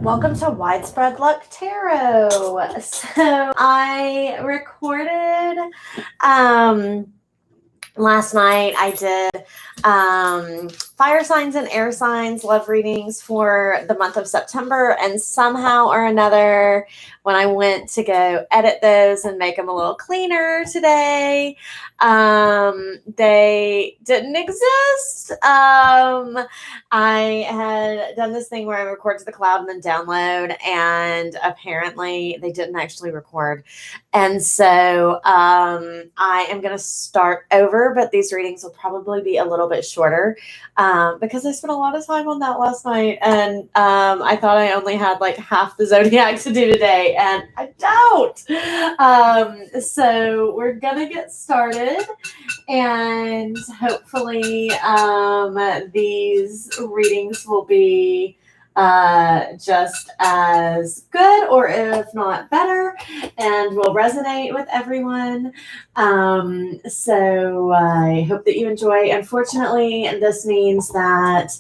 Welcome to Widespread Luck Tarot. So I recorded last night. I did fire signs and air signs love readings for the month of September, and somehow or another, when I went to go edit those and make them a little cleaner today, they didn't exist. I had done this thing where I record to the cloud and then download, and apparently they didn't actually record. And so I am going to start over, but these readings will probably be a little bit shorter because I spent a lot of time on that last night, and I thought I only had like half the zodiac to do today, and I don't. So we're going to get started, and hopefully these readings will be just as good, or if not better, and will resonate with everyone. So I hope that you enjoy. Unfortunately, this means that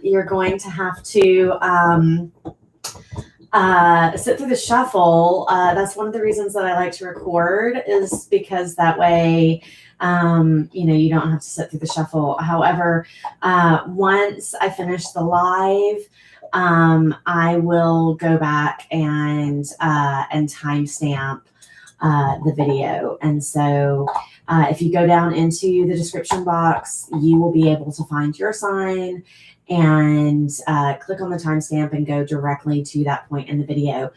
you're going to have to sit through the shuffle. That's one of the reasons that I like to record, is because that way you don't have to sit through the shuffle. However, once I finish the live, I will go back and timestamp the video. And so if you go down into the description box, you will be able to find your sign and click on the timestamp and go directly to that point in the video.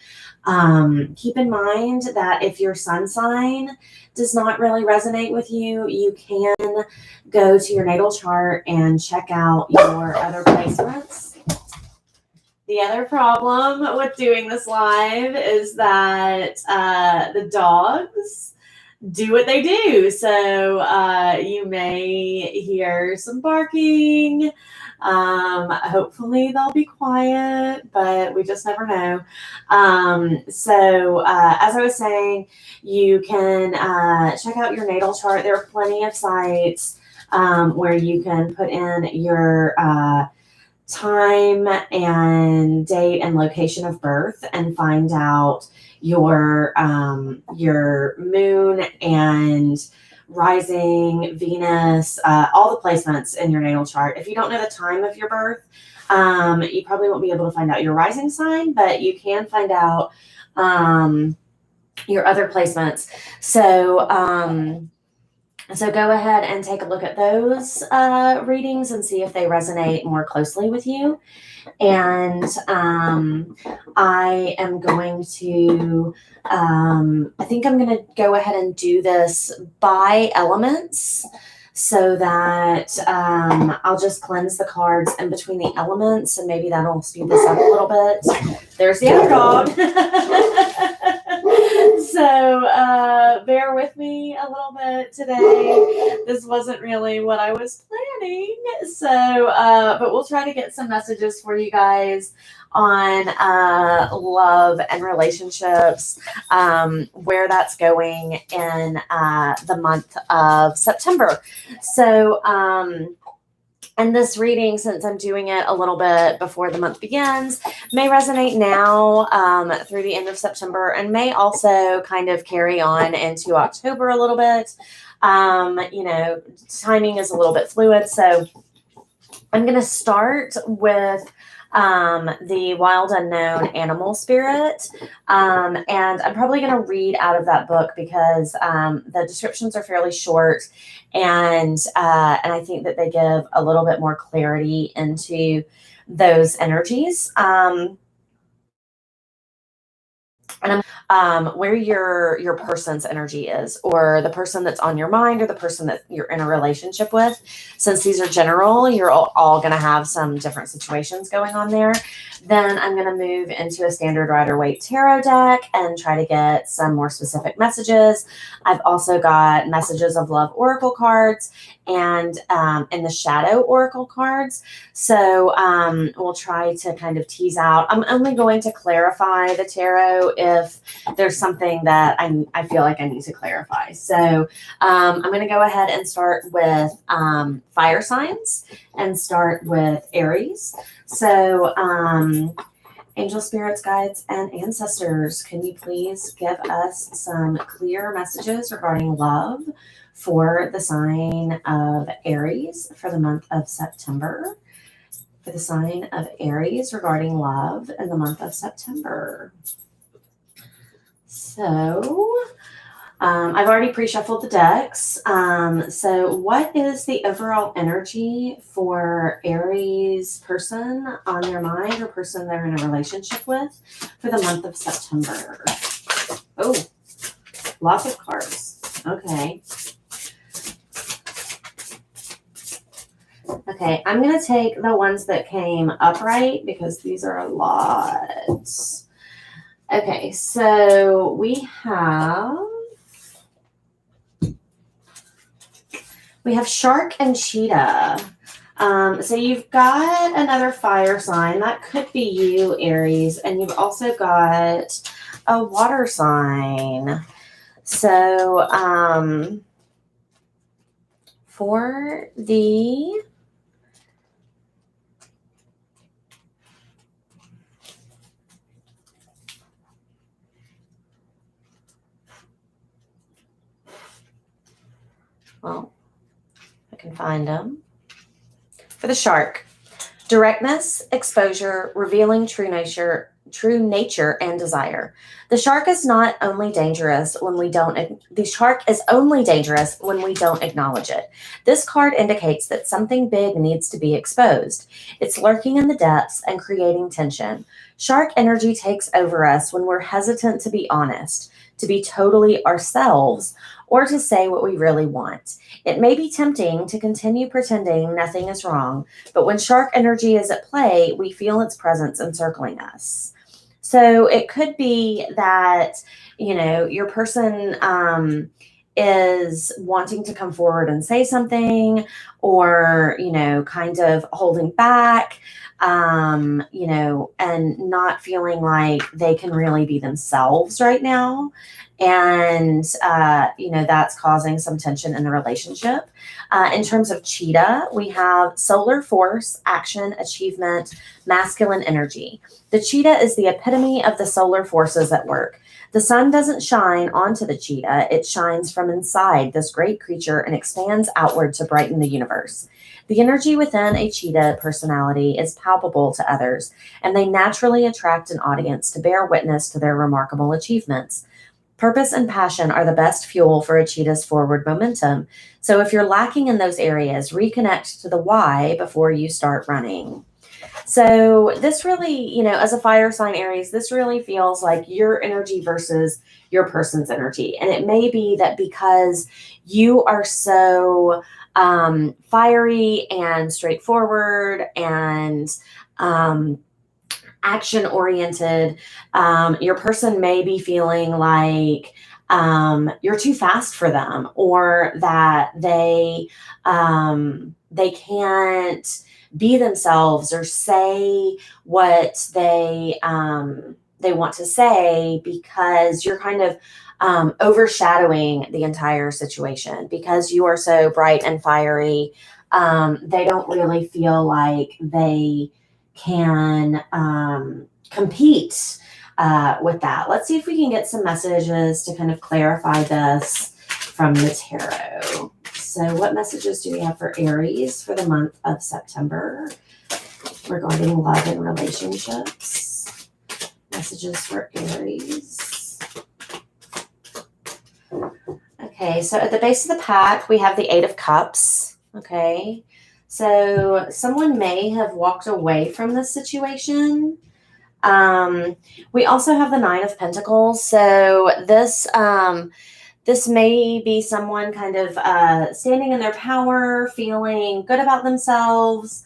Keep in mind that if your sun sign does not really resonate with you, you can go to your natal chart and check out your other placements. The other problem with doing this live is that the dogs do what they do. So you may hear some barking. Hopefully they'll be quiet, but we just never know. So as I was saying, you can check out your natal chart. There are plenty of sites where you can put in your time and date and location of birth and find out your moon and rising, Venus, all the placements in your natal chart. If you don't know the time of your birth, you probably won't be able to find out your rising sign, but you can find out your other placements. So go ahead and take a look at those readings and see if they resonate more closely with you. And I am going to, I think I'm going to go ahead and do this by elements, so that I'll just cleanse the cards in between the elements, and maybe that'll speed this up a little bit. There's the other dog. So bear with me a little bit today. This wasn't really what I was planning. So, but we'll try to get some messages for you guys on love and relationships, where that's going in the month of September. So, and this reading, since I'm doing it a little bit before the month begins, may resonate now through the end of September, and may also kind of carry on into October a little bit. Timing is a little bit fluid. So I'm going to start with the Wild Unknown Animal Spirit. And I'm probably going to read out of that book because the descriptions are fairly short, and I think that they give a little bit more clarity into those energies. Where your person's energy is, or the person that's on your mind, or the person that you're in a relationship with. Since these are general, you're all going to have some different situations going on there. Then I'm going to move into a standard Rider-Waite tarot deck and try to get some more specific messages. I've also got messages of love oracle cards and the shadow oracle cards. So we'll try to kind of tease out. I'm only going to clarify the tarot if there's something that I feel like I need to clarify. So I'm going to go ahead and start with fire signs and start with Aries. So Angel spirits, guides, and ancestors, can you please give us some clear messages regarding love for the sign of Aries for the month of September? For the sign of Aries regarding love in the month of September. So, I've already pre-shuffled the decks. So what is the overall energy for Aries person on their mind or person they're in a relationship with for the month of September? Oh, lots of cards. Okay. Okay, I'm going to take the ones that came upright because these are a lot. Okay, so we have shark and cheetah. So you've got another fire sign. That could be you, Aries. And you've also got a water sign. So for the I can find them. For the shark, directness, exposure, revealing true nature, and desire. The shark is only dangerous when we don't acknowledge it. This card indicates that something big needs to be exposed. It's lurking in the depths and creating tension. Shark energy takes over us when we're hesitant to be honest, to be totally ourselves, or to say what we really want. It may be tempting to continue pretending nothing is wrong, but when shark energy is at play, we feel its presence encircling us. So it could be that, your person is wanting to come forward and say something, or, kind of holding back, and not feeling like they can really be themselves right now. And, that's causing some tension in the relationship. In terms of cheetah, we have solar force, action, achievement, masculine energy. The cheetah is the epitome of the solar forces at work. The sun doesn't shine onto the cheetah. It shines from inside this great creature and expands outward to brighten the universe. The energy within a cheetah personality is palpable to others, and they naturally attract an audience to bear witness to their remarkable achievements. Purpose and passion are the best fuel for a cheetah's forward momentum. So if you're lacking in those areas, reconnect to the why before you start running. So this really, as a fire sign Aries, this really feels like your energy versus your person's energy. And it may be that because you are so fiery and straightforward and action oriented, your person may be feeling like you're too fast for them, or that they can't be themselves or say what they want to say, because you're kind of overshadowing the entire situation. Because you are so bright and fiery, they don't really feel like they can compete with that. Let's see if we can get some messages to kind of clarify this from the tarot. So what messages do we have for Aries for the month of September regarding love and relationships? Messages for Aries. Okay, so at the base of the pack, we have the Eight of Cups. Okay, so someone may have walked away from this situation. We also have the Nine of Pentacles. So this may be someone kind of standing in their power, feeling good about themselves.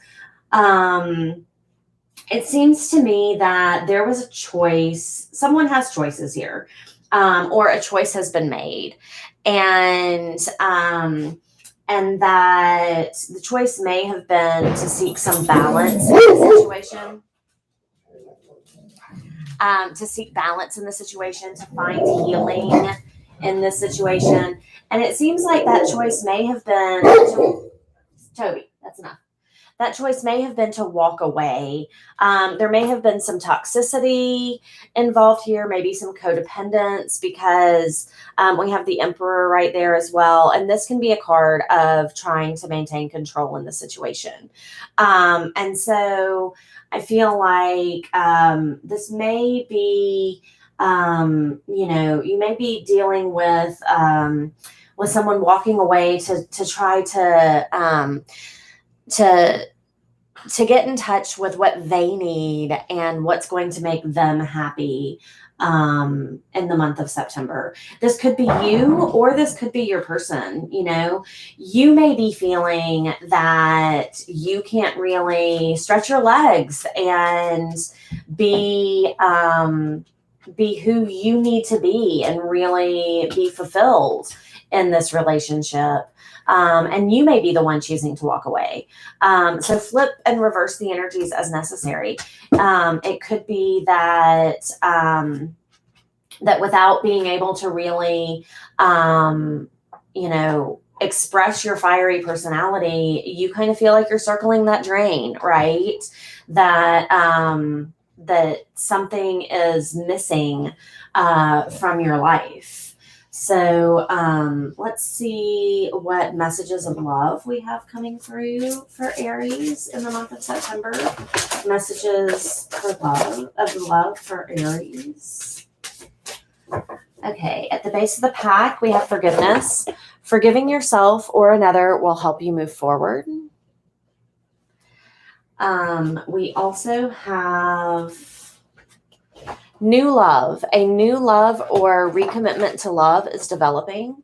It seems to me that there was a choice. Someone has choices here, or a choice has been made. And that the choice may have been to seek some balance in the situation. To seek balance in the situation, to find healing in this situation. And it seems like that choice may have been, Toby, that's enough. that choice may have been to walk away. There may have been some toxicity involved here, maybe some codependence, because we have the Emperor right there as well. And this can be a card of trying to maintain control in the situation. And so I feel like this may be, you may be dealing with someone walking away to try to get in touch with what they need and what's going to make them happy in the month of September. This could be you, or this could be your person. You may be feeling that you can't really stretch your legs and be who you need to be and really be fulfilled in this relationship. And you may be the one choosing to walk away. So flip and reverse the energies as necessary. It could be that that without being able to really, express your fiery personality, you kind of feel like you're circling that drain, right? That that something is missing from your life. So let's see what messages of love we have coming through for Aries in the month of September. Messages of love for Aries. Okay, at the base of the pack, we have forgiveness. Forgiving yourself or another will help you move forward. We also have new love. A new love or recommitment to love is developing.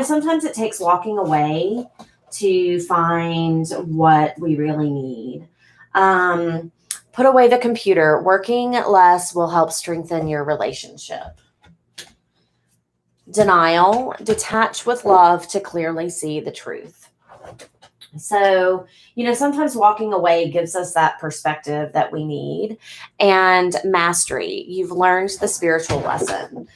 Sometimes it takes walking away to find what we really need. Put away the computer. Working less will help strengthen your relationship. Denial. Detach with love to clearly see the truth. So, sometimes walking away gives us that perspective that we need. And mastery. You've learned the spiritual lesson.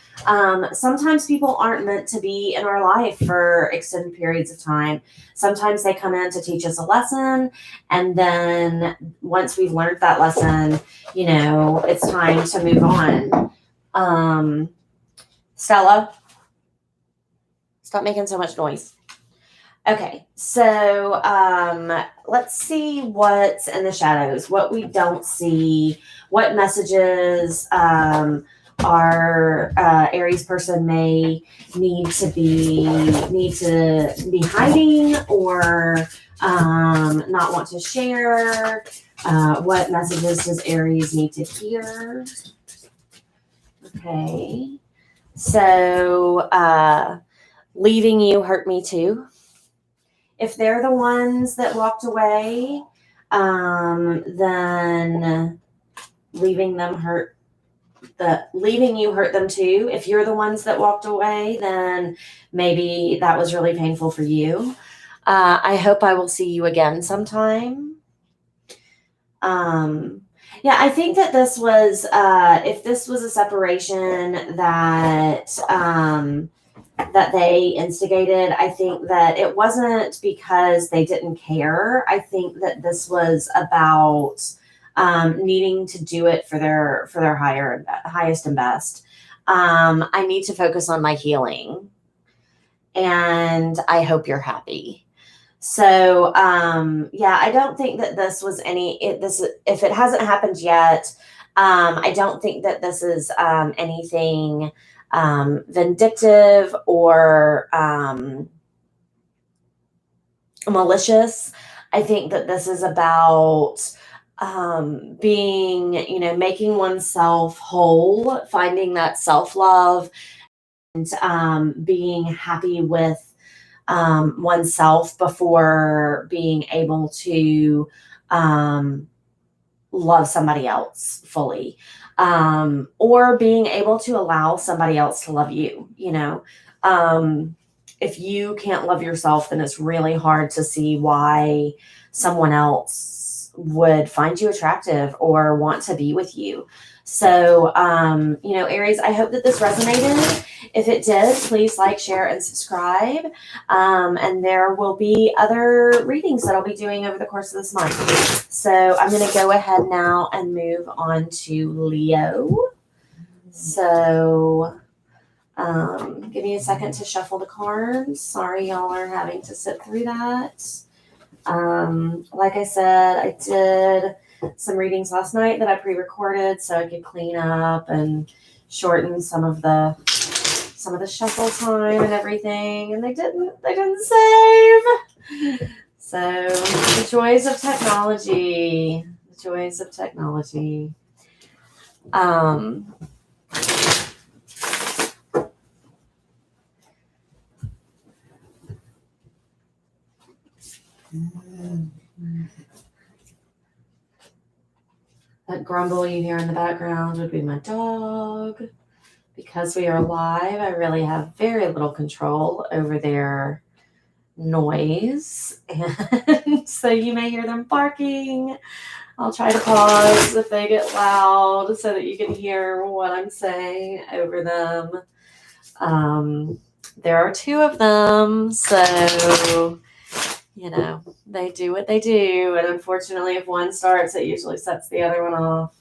Sometimes people aren't meant to be in our life for extended periods of time. Sometimes they come in to teach us a lesson. And then once we've learned that lesson, it's time to move on. Stella, stop making so much noise. Okay, so let's see what's in the shadows, what we don't see, what messages our Aries person may need to be hiding or not want to share. What messages does Aries need to hear? Okay, so leaving you hurt me too. If they're the ones that walked away, then leaving you hurt them too. If you're the ones that walked away, then maybe that was really painful for you. I hope I will see you again sometime. I think that this was, if this was a separation that they instigated, I think that it wasn't because they didn't care. I think that this was about needing to do it for their highest and best. I need to focus on my healing, and I hope you're happy. So I don't think that this was if it hasn't happened yet, I don't think that this is anything vindictive or malicious. I think that this is about being, making oneself whole, finding that self-love, and being happy with oneself before being able to love somebody else fully. Or being able to allow somebody else to love you. If you can't love yourself, then it's really hard to see why someone else would find you attractive or want to be with you. So, you know, Aries, I hope that this resonated. If it did, please like, share, and subscribe. And there will be other readings that I'll be doing over the course of this month. So I'm going to go ahead now and move on to Leo. So give me a second to shuffle the cards. Sorry, y'all are having to sit through that. Like I said, I did some readings last night that I pre-recorded so I could clean up and shorten some of the shuffle time and everything, and they didn't save. So the joys of technology. That grumble you hear in the background would be my dog. Because we are live, I really have very little control over their noise. And so you may hear them barking. I'll try to pause if they get loud so that you can hear what I'm saying over them. There are two of them, so you know, they do what they do. And unfortunately, if one starts, it usually sets the other one off.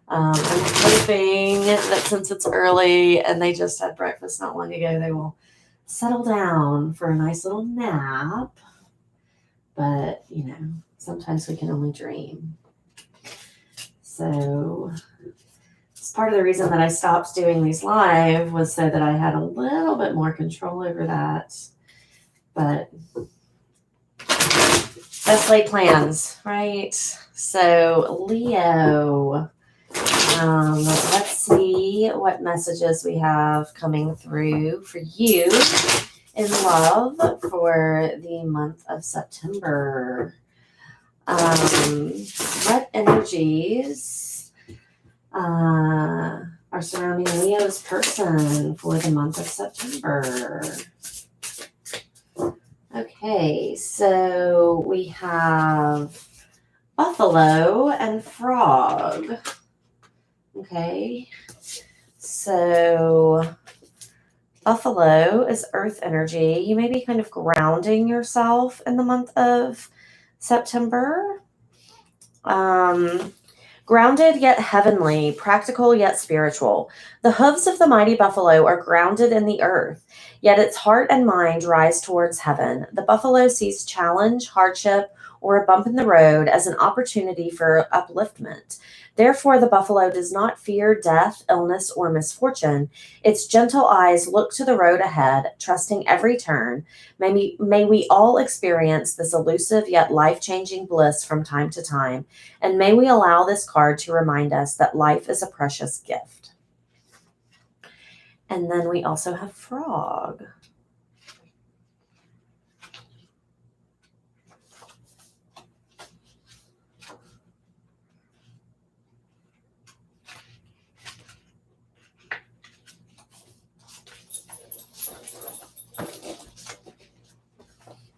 I'm hoping that since it's early and they just had breakfast not long ago, they will settle down for a nice little nap. But, you know, sometimes we can only dream. So it's part of the reason that I stopped doing these live was so that I had a little bit more control over that. But best laid plans, right? So Leo, let's see what messages we have coming through for you in love for the month of September. What energies are surrounding Leo's person for the month of September? Okay, so we have buffalo and frog. Okay, so buffalo is earth energy. You may be kind of grounding yourself in the month of September. Grounded yet heavenly, practical yet spiritual. The hooves of the mighty buffalo are grounded in the earth, yet its heart and mind rise towards heaven. The buffalo sees challenge, hardship, or a bump in the road as an opportunity for upliftment. Therefore, the buffalo does not fear death, illness, or misfortune. Its gentle eyes look to the road ahead, trusting every turn. May we all experience this elusive yet life-changing bliss from time to time, and may we allow this card to remind us that life is a precious gift. And then we also have frog.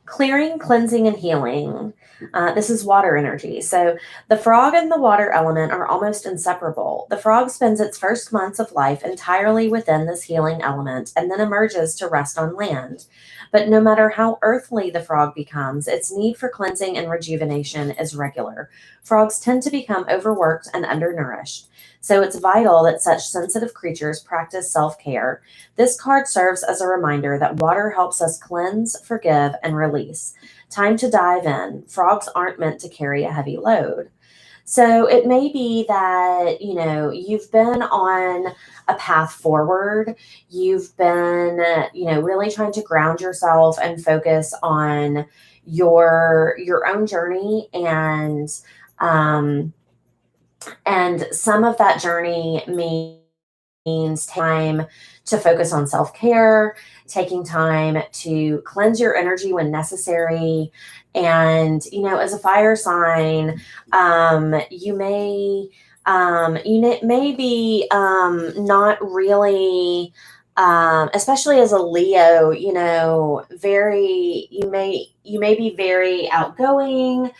Clearing, cleansing, and healing. This is water energy. So the frog and the water element are almost inseparable. The frog spends its first months of life entirely within this healing element and then emerges to rest on land. But no matter how earthly the frog becomes, its need for cleansing and rejuvenation is regular. Frogs tend to become overworked and undernourished. So it's vital that such sensitive creatures practice self-care. This card serves as a reminder that water helps us cleanse, forgive, and release. Time to dive in. Frogs aren't meant to carry a heavy load. So it may be that, you know, you've been on a path forward. You've been, you know, really trying to ground yourself and focus on your own journey, and some of that journey means time to focus on self-care, taking time to cleanse your energy when necessary. And, you know, as a fire sign, you may be not really especially as a Leo, you know, you may be very outgoing,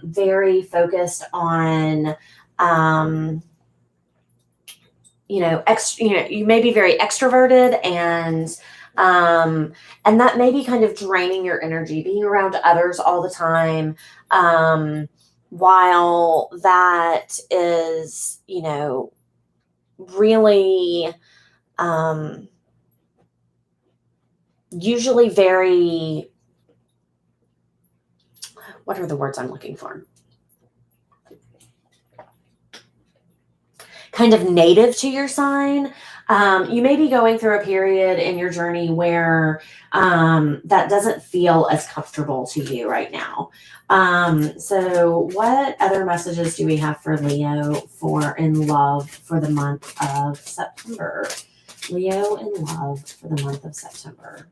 very focused on, you may be very extroverted, and that may be kind of draining your energy, being around others all the time. While that is, really, usually very, what are the words I'm looking for? Kind of native to your sign. You may be going through a period in your journey where that doesn't feel as comfortable to you right now. So what other messages do we have for Leo for in love for the month of September? Leo in love for the month of September.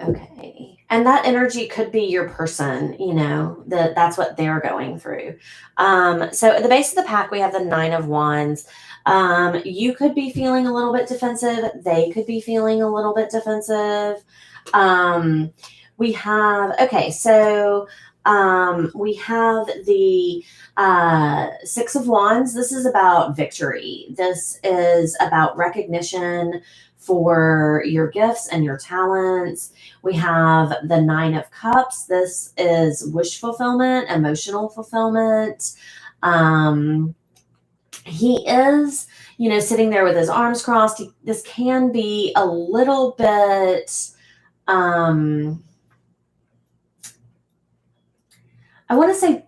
Okay. And that energy could be your person, that's what they're going through. So at the base of the pack, we have the 9 of Wands. You could be feeling a little bit defensive. They could be feeling a little bit defensive. We have the 6 of Wands. This is about victory. This is about recognition for your gifts and your talents. We have the 9 of Cups. This is wish fulfillment, emotional fulfillment. He is, sitting there with his arms crossed. This can be a little bit, I want to say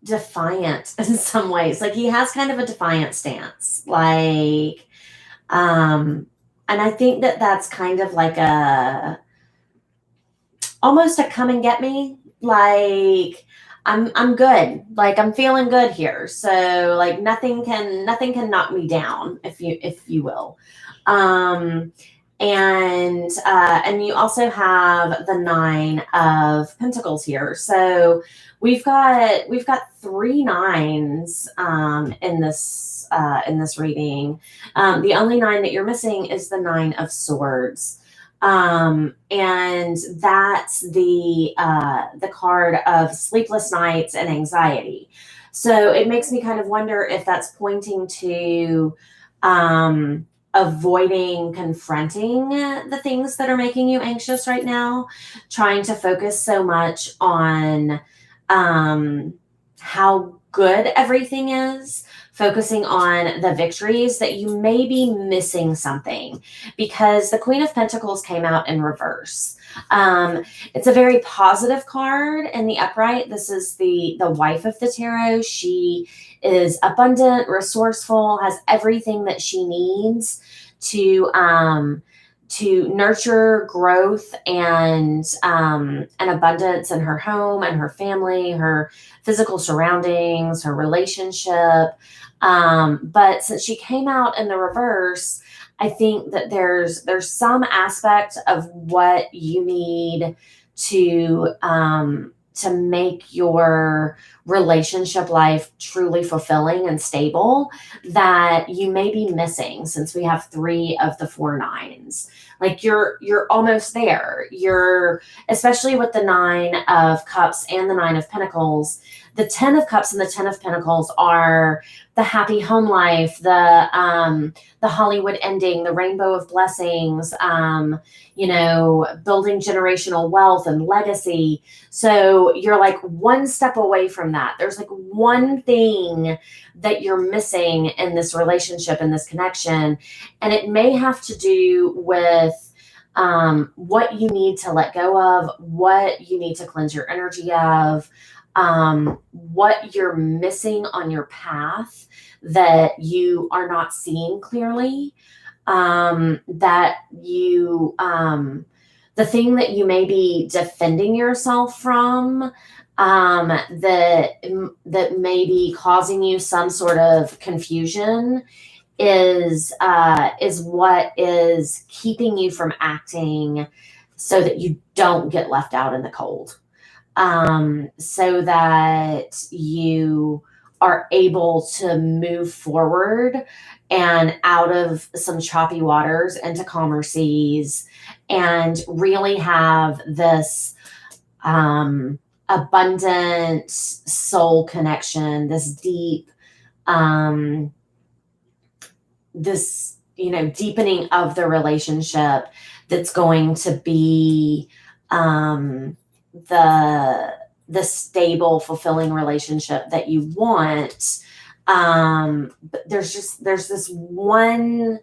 defiant in some ways. Like he has kind of a defiant stance. And I think that that's kind of like almost a come and get me. Like I'm good. Like I'm feeling good here. So like nothing can knock me down, if you will. And you also have the 9 of Pentacles here. So we've got 3 9s in this reading. The only 9 that you're missing is the 9 of Swords. And that's the card of sleepless nights and anxiety. So it makes me kind of wonder if that's pointing to avoiding confronting the things that are making you anxious right now, trying to focus so much on how good everything is, focusing on the victories, that you may be missing something, because the Queen of Pentacles came out in reverse. It's a very positive card in the upright. This is the wife of the tarot. She is abundant, resourceful, has everything that she needs to nurture growth and abundance in her home and her family, her physical surroundings, her relationship. But since she came out in the reverse, I think that there's some aspect of what you need to make your relationship life truly fulfilling and stable that you may be missing, since we have 3 of the 4 9s. Like you're almost there. Especially with the 9 of Cups and the 9 of Pentacles. The 10 of Cups and the 10 of Pentacles are the happy home life, the Hollywood ending, the rainbow of blessings, building generational wealth and legacy. So you're like one step away from that. There's like one thing that you're missing in this relationship, in this connection. And it may have to do with what you need to let go of, what you need to cleanse your energy of, what you're missing on your path that you are not seeing clearly, that you, the thing that you may be defending yourself from, that may be causing you some sort of confusion is what is keeping you from acting so that you don't get left out in the cold. So that you are able to move forward and out of some choppy waters into calmer seas and really have this abundant soul connection, this deep, this, deepening of the relationship that's going to be the stable, fulfilling relationship that you want. But there's this one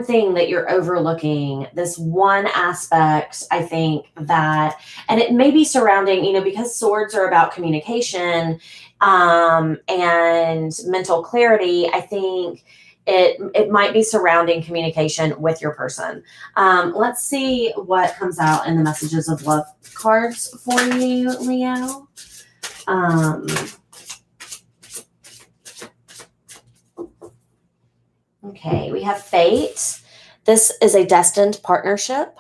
thing that you're overlooking, this one aspect, I think, that, and it may be surrounding, because swords are about communication, and mental clarity. I think it might be surrounding communication with your person. Let's see what comes out in the messages of love cards for you, Leo. Okay, we have fate. This is a destined partnership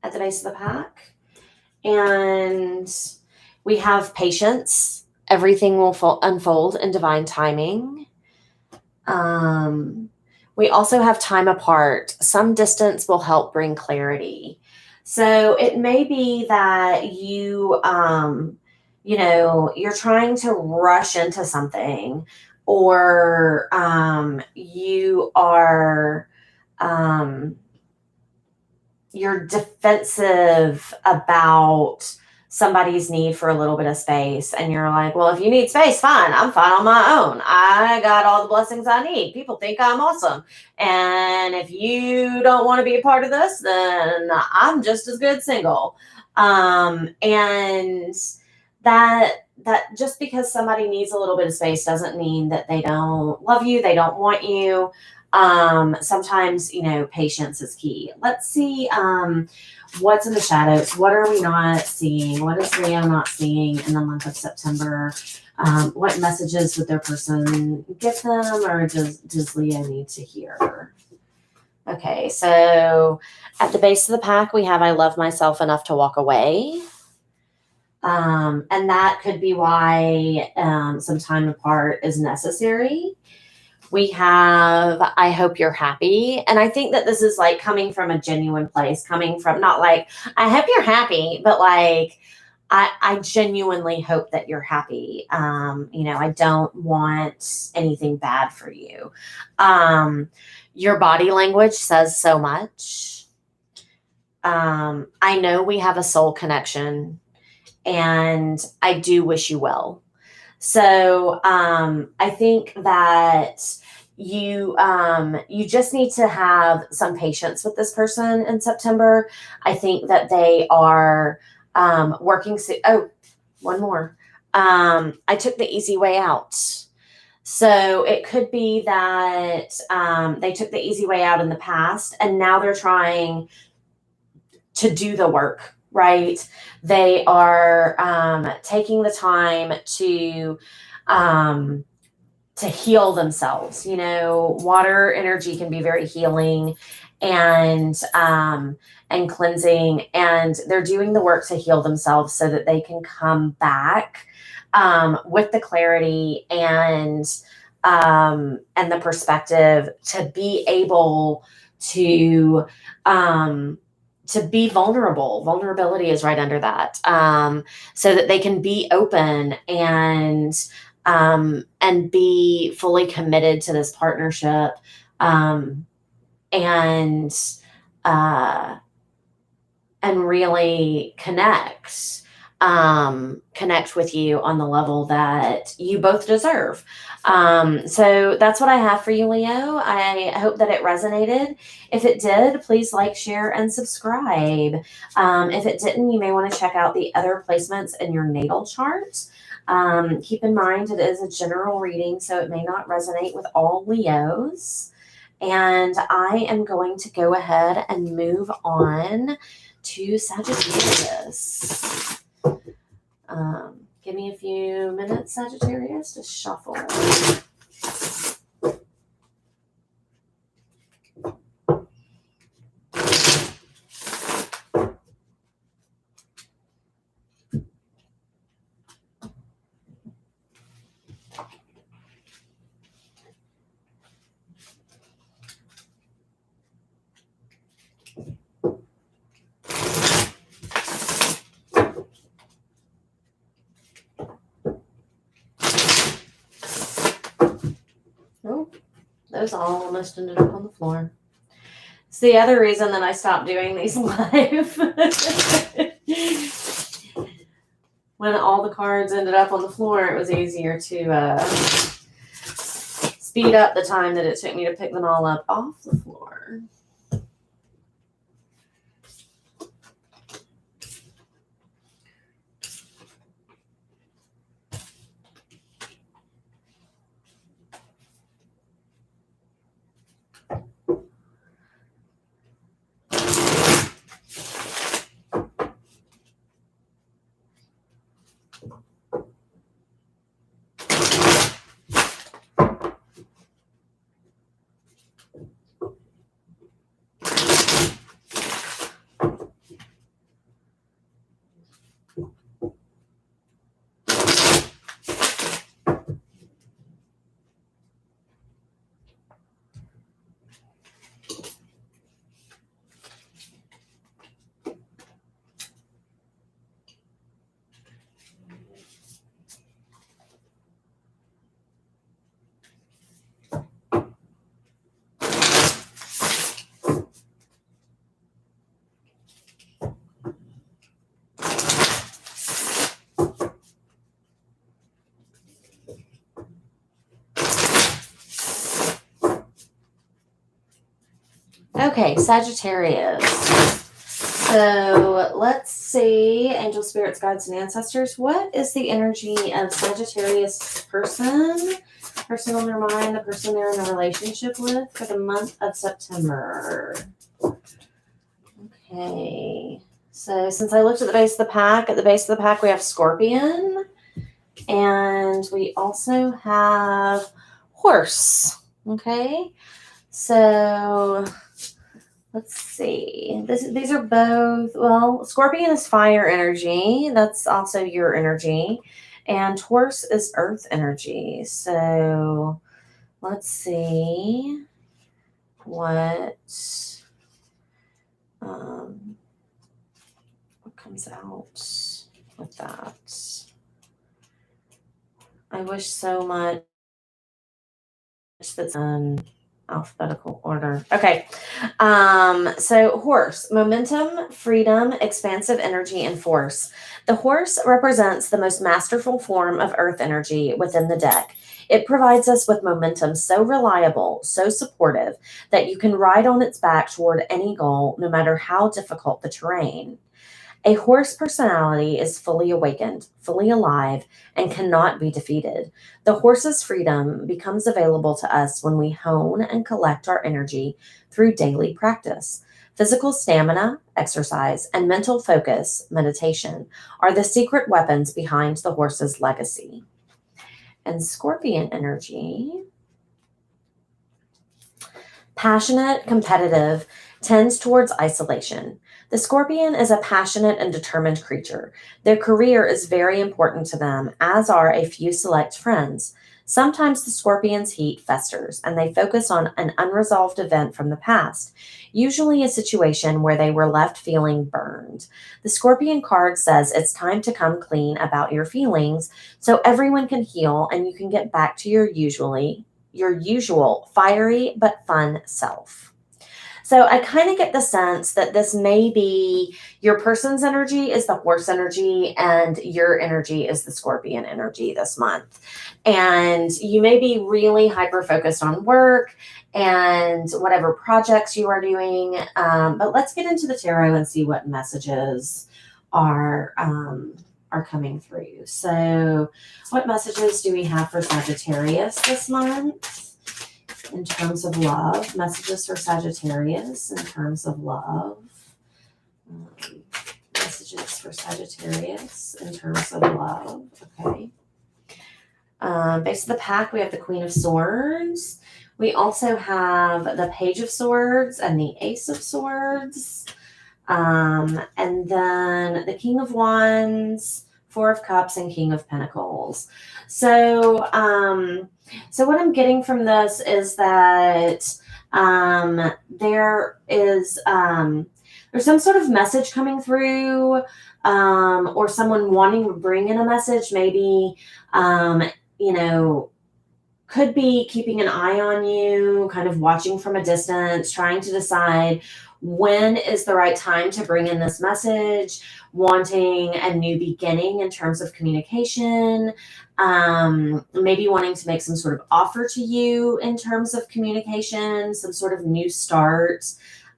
at the base of the pack. And we have patience. Everything will unfold in divine timing. We also have time apart. Some distance will help bring clarity. So it may be that you're trying to rush into something, or you are, you're defensive about somebody's need for a little bit of space, and you're like, well, if you need space, fine, I'm fine on my own. I got all the blessings I need. People think I'm awesome. And if you don't want to be a part of this, then I'm just as good single. And that just because somebody needs a little bit of space doesn't mean that they don't love you, they don't want you. Sometimes, patience is key. Let's see, what's in the shadows. What are we not seeing? What is Leo not seeing in the month of September? What messages would their person give them, or does Leo need to hear? Okay, so at the base of the pack, we have I love myself enough to walk away. And that could be why some time apart is necessary. We have, I hope you're happy. And I think that this is like coming from a genuine place, coming from not like, I hope you're happy, but like, I genuinely hope that you're happy. I don't want anything bad for you. Your body language says so much. I know we have a soul connection, and I do wish you well. So I think that you just need to have some patience with this person in September. I think that they are working. One more. I took the easy way out. So it could be that they took the easy way out in the past, and now they're trying to do the work, right? They are taking the time to heal themselves. Water energy can be very healing and cleansing, and they're doing the work to heal themselves so that they can come back with the clarity and the perspective to be able to be vulnerable. Vulnerability is right under that, so that they can be open and be fully committed to this partnership, and really connect with you on the level that you both deserve. So that's what I have for you, Leo. I hope that it resonated. If it did, please like, share, and subscribe. If it didn't, you may want to check out the other placements in your natal chart. Keep in mind, it is a general reading, so it may not resonate with all Leos. And I am going to go ahead and move on to Sagittarius. Give me a few minutes, Sagittarius, to shuffle. those all almost ended up on the floor. It's the other reason that I stopped doing these live. When all the cards ended up on the floor, it was easier to speed up the time that it took me to pick them all up off the floor. Okay, Sagittarius. So let's see, angel spirits, guides, and ancestors. What is the energy of Sagittarius person on their mind, the person they're in a relationship with for the month of September? Okay, so since I looked at the base of the pack, we have Scorpion, and we also have Horse. Okay, so let's see. These are both, well, Scorpion is fire energy. That's also your energy. And Taurus is earth energy. So let's see what comes out with that. I wish so much that's alphabetical order. Okay. So horse, momentum, freedom, expansive energy, and force. The horse represents the most masterful form of earth energy within the deck. It provides us with momentum so reliable, so supportive, that you can ride on its back toward any goal, no matter how difficult the terrain. A horse personality is fully awakened, fully alive, and cannot be defeated. The horse's freedom becomes available to us when we hone and collect our energy through daily practice. Physical stamina, exercise, and mental focus, meditation, are the secret weapons behind the horse's legacy. And Scorpion energy, passionate, competitive, tends towards isolation. The Scorpion is a passionate and determined creature. Their career is very important to them, as are a few select friends. Sometimes the Scorpion's heat festers, and they focus on an unresolved event from the past, usually a situation where they were left feeling burned. The Scorpion card says it's time to come clean about your feelings so everyone can heal and you can get back to your usual fiery but fun self. So I kind of get the sense that this may be your person's energy is the horse energy and your energy is the Scorpion energy this month. And you may be really hyper-focused on work and whatever projects you are doing. But let's get into the tarot and see what messages are coming through. So what messages do we have for Sagittarius this month? In terms of love, messages for Sagittarius in terms of love. Messages for Sagittarius in terms of love. Okay. Base of the pack, we have the Queen of Swords. We also have the Page of Swords and the Ace of Swords. And then the King of Wands, Four of Cups, and King of Pentacles. So what I'm getting from this is that there's some sort of message coming through, or someone wanting to bring in a message, maybe, could be keeping an eye on you, kind of watching from a distance, trying to decide when is the right time to bring in this message, wanting a new beginning in terms of communication, maybe wanting to make some sort of offer to you in terms of communication, some sort of new start,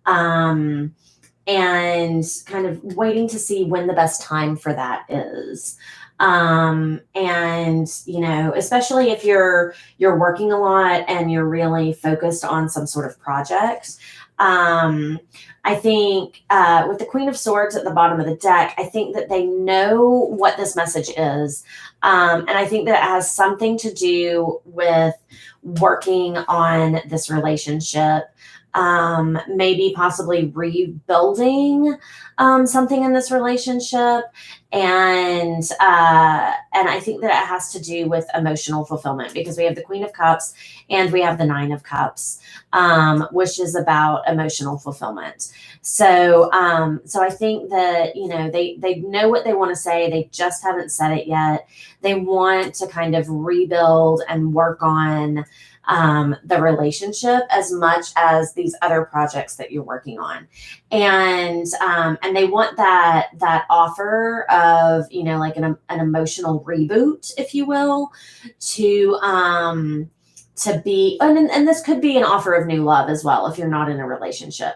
and kind of waiting to see when the best time for that is. And especially if you're working a lot and you're really focused on some sort of project. I think with the Queen of Swords at the bottom of the deck, I think that they know what this message is. And I think that it has something to do with working on this relationship, maybe possibly rebuilding something in this relationship. And I think that it has to do with emotional fulfillment, because we have the Queen of Cups and we have the Nine of Cups, which is about emotional fulfillment. So I think that, they know what they want to say. They just haven't said it yet. They want to kind of rebuild and work on the relationship as much as these other projects that you're working on. And they want that offer of, like an emotional reboot, if you will, to be, and this could be an offer of new love as well, if you're not in a relationship,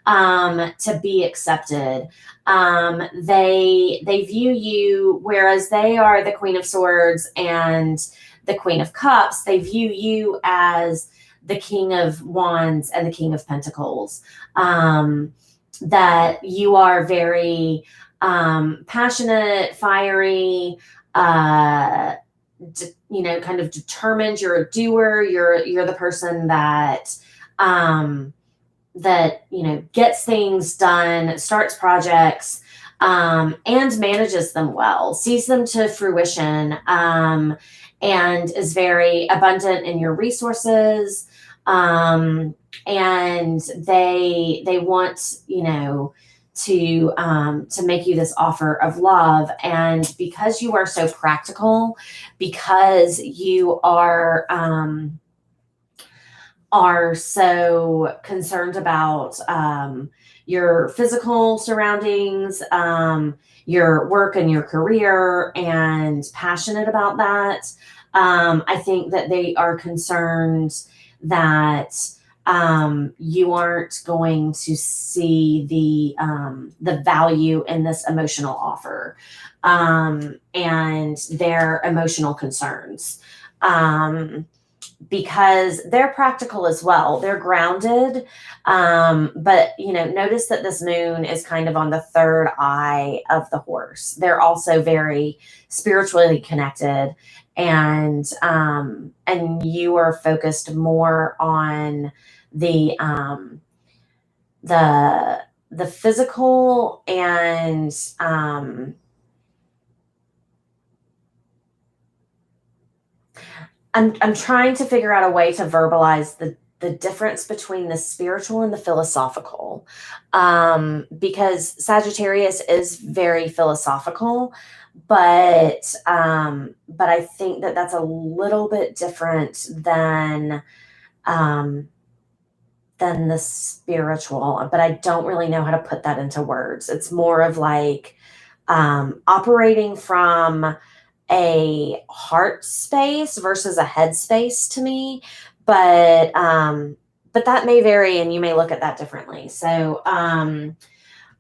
to be accepted. They view you, whereas they are the Queen of Swords and the Queen of Cups, they view you as the King of Wands and the King of Pentacles. That you are very passionate, fiery, kind of determined. You're a doer. You're the person that gets things done, starts projects, and manages them well, sees them to fruition, and is very abundant in your resources. And they want, to make you this offer of love. And because you are so practical, because you are so concerned about your physical surroundings, your work and your career, and passionate about that, I think that they are concerned that you aren't going to see the value in this emotional offer, and their emotional concerns, because they're practical as well. They're grounded, but notice that this moon is kind of on the third eye of the horse. They're also very spiritually connected, and you are focused more on the physical, and I'm trying to figure out a way to verbalize the difference between the spiritual and the philosophical, because Sagittarius is very philosophical, but I think that that's a little bit different than the spiritual, but I don't really know how to put that into words. It's more of like operating from a heart space versus a head space to me, but that may vary, and you may look at that differently. So I'm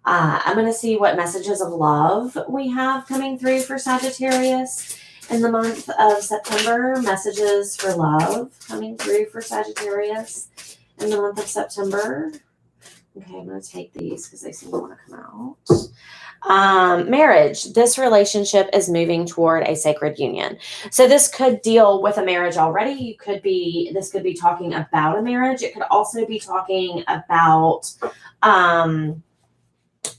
going to see what messages of love we have coming through for Sagittarius in the month of September. Messages for love coming through for Sagittarius in the month of September. Okay, I'm going to take these because they seem to want to come out. Marriage. This relationship is moving toward a sacred union. So this could deal with a marriage already. This could be talking about a marriage. It could also be talking about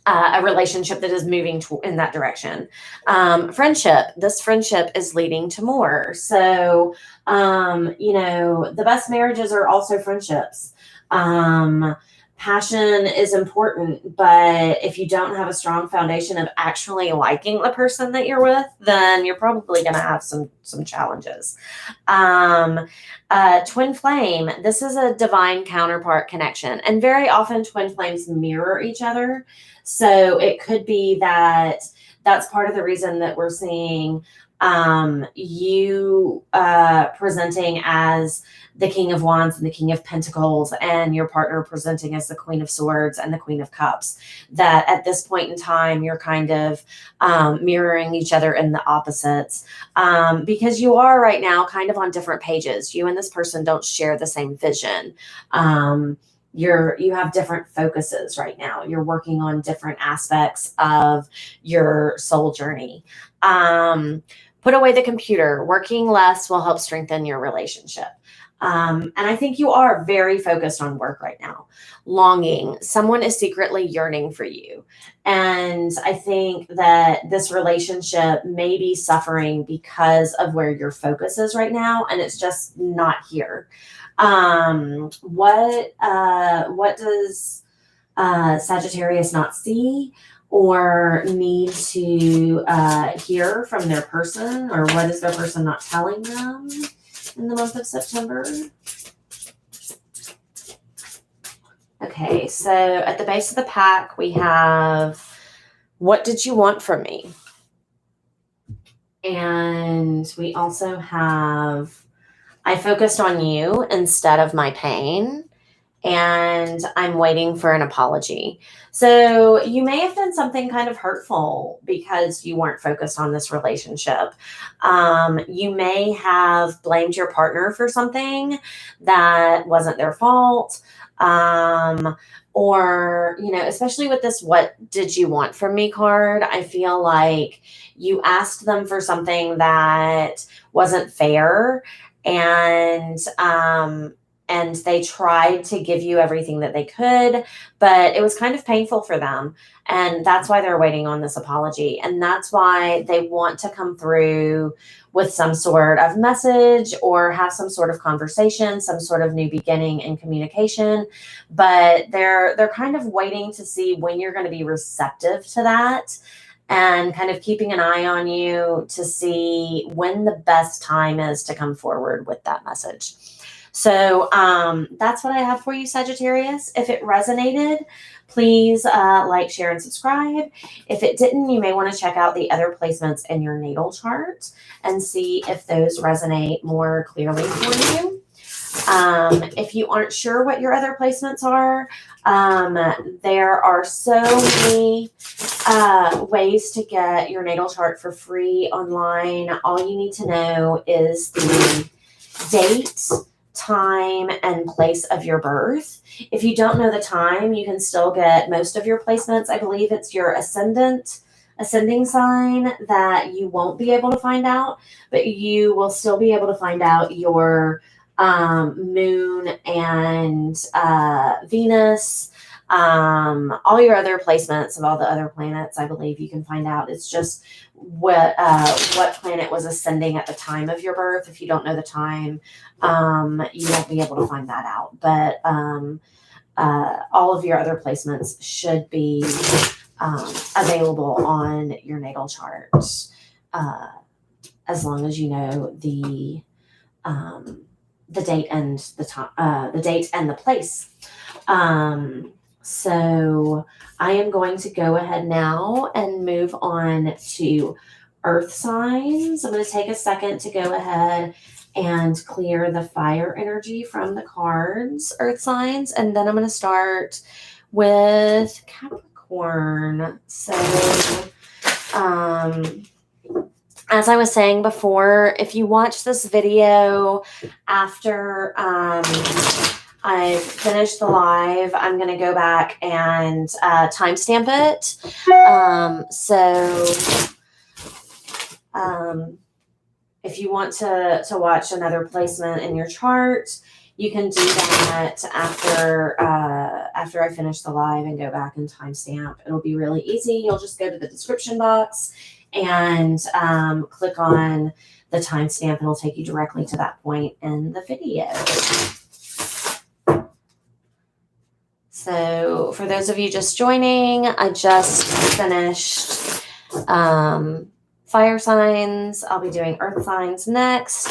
a relationship that is moving in that direction. Friendship. This friendship is leading to more. So, the best marriages are also friendships. passion is important, but if you don't have a strong foundation of actually liking the person that you're with, then you're probably going to have some challenges. Twin flame, this is a divine counterpart connection, and very often twin flames mirror each other. So it could be that that's part of the reason that we're seeing you presenting as the King of Wands and the King of Pentacles, and your partner presenting as the Queen of Swords and the Queen of Cups. That at this point in time, you're kind of mirroring each other in the opposites, because you are right now kind of on different pages. You and this person don't share the same vision. You have different focuses right now. You're working on different aspects of your soul journey. Put away the computer. Working less will help strengthen your relationship. And I think you are very focused on work right now. Longing. Someone is secretly yearning for you. And I think that this relationship may be suffering because of where your focus is right now, and it's just not here. What does Sagittarius not see or need to hear from their person, or what is their person not telling them in the month of September? Okay, so at the base of the pack, we have, what did you want from me? And we also have, I focused on you instead of my pain, and I'm waiting for an apology. So you may have done something kind of hurtful because you weren't focused on this relationship. You may have blamed your partner for something that wasn't their fault. Or, you know, especially with this "what did you want from me" card, I feel like you asked them for something that wasn't fair, and they tried to give you everything that they could, but it was kind of painful for them. And that's why they're waiting on this apology. And that's why they want to come through with some sort of message or have some sort of conversation, some sort of new beginning in communication. But they're kind of waiting to see when you're going to be receptive to that, and kind of keeping an eye on you to see when the best time is to come forward with that message. So that's what I have for you, Sagittarius. If it resonated, please like, share, and subscribe. If it didn't, you may want to check out the other placements in your natal chart and see if those resonate more clearly for you. If you aren't sure what your other placements are, there are so many ways to get your natal chart for free online. All you need to know is the date, time, and place of your birth. If you don't know the time, you can still get most of your placements. I believe it's your ascending sign that you won't be able to find out, but you will still be able to find out your moon and Venus, all your other placements of all the other planets. I believe you can find out. It's just what planet was ascending at the time of your birth. If you don't know the time, you won't be able to find that out. But all of your other placements should be available on your natal chart, as long as you know the date and the time, the date and the place. So I am going to go ahead now and move on to earth signs. I'm going to take a second to go ahead and clear the fire energy from the cards, earth signs, and then I'm going to start with Capricorn. So, as I was saying before, if you watch this video after I finished the live, I'm going to go back and timestamp it. If you want to watch another placement in your chart, you can do that after I finish the live and go back and timestamp. It'll be really easy. You'll just go to the description box and click on the timestamp, and it'll take you directly to that point in the video. So for those of you just joining, I just finished fire signs. I'll be doing earth signs next,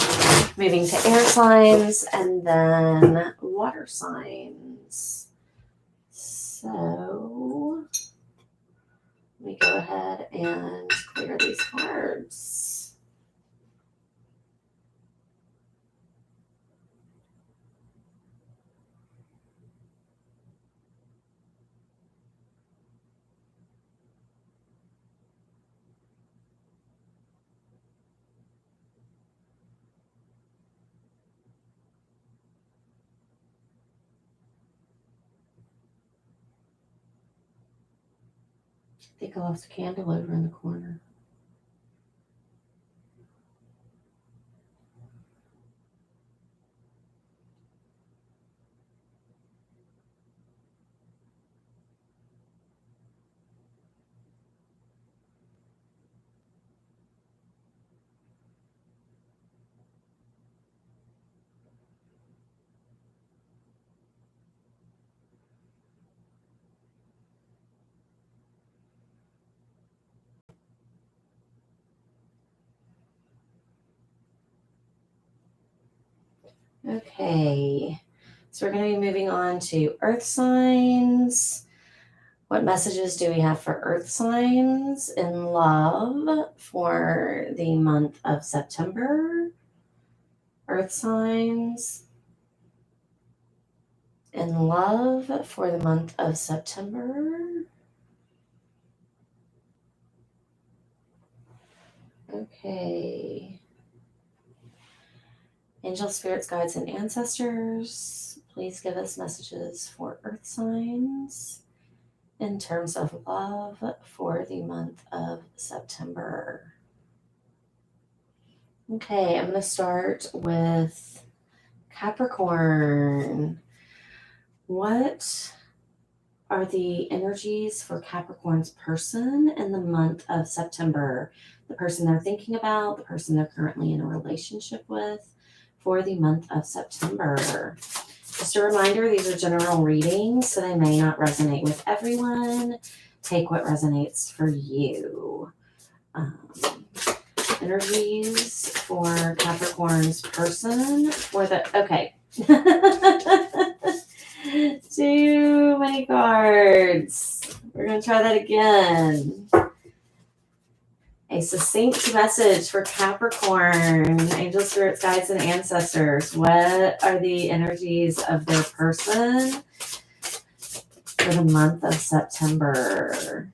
moving to air signs, and then water signs. So let me go ahead and clear these cards. I think I lost a candle over in the corner. Okay, so we're going to be moving on to earth signs. What messages do we have for earth signs in love for the month of September? Earth signs in love for the month of September. Okay. Angel, spirits, guides, and ancestors, please give us messages for earth signs in terms of love for the month of September. Okay, I'm going to start with Capricorn. What are the energies for Capricorn's person in the month of September? The person they're thinking about, the person they're currently in a relationship with for the month of September. Just a reminder, these are general readings, so they may not resonate with everyone. Take what resonates for you. Energies for Capricorn's person for the, okay. Too many cards. We're going to try that again. A succinct message for Capricorn, angel spirits, guides, and ancestors. What are the energies of their person for the month of September?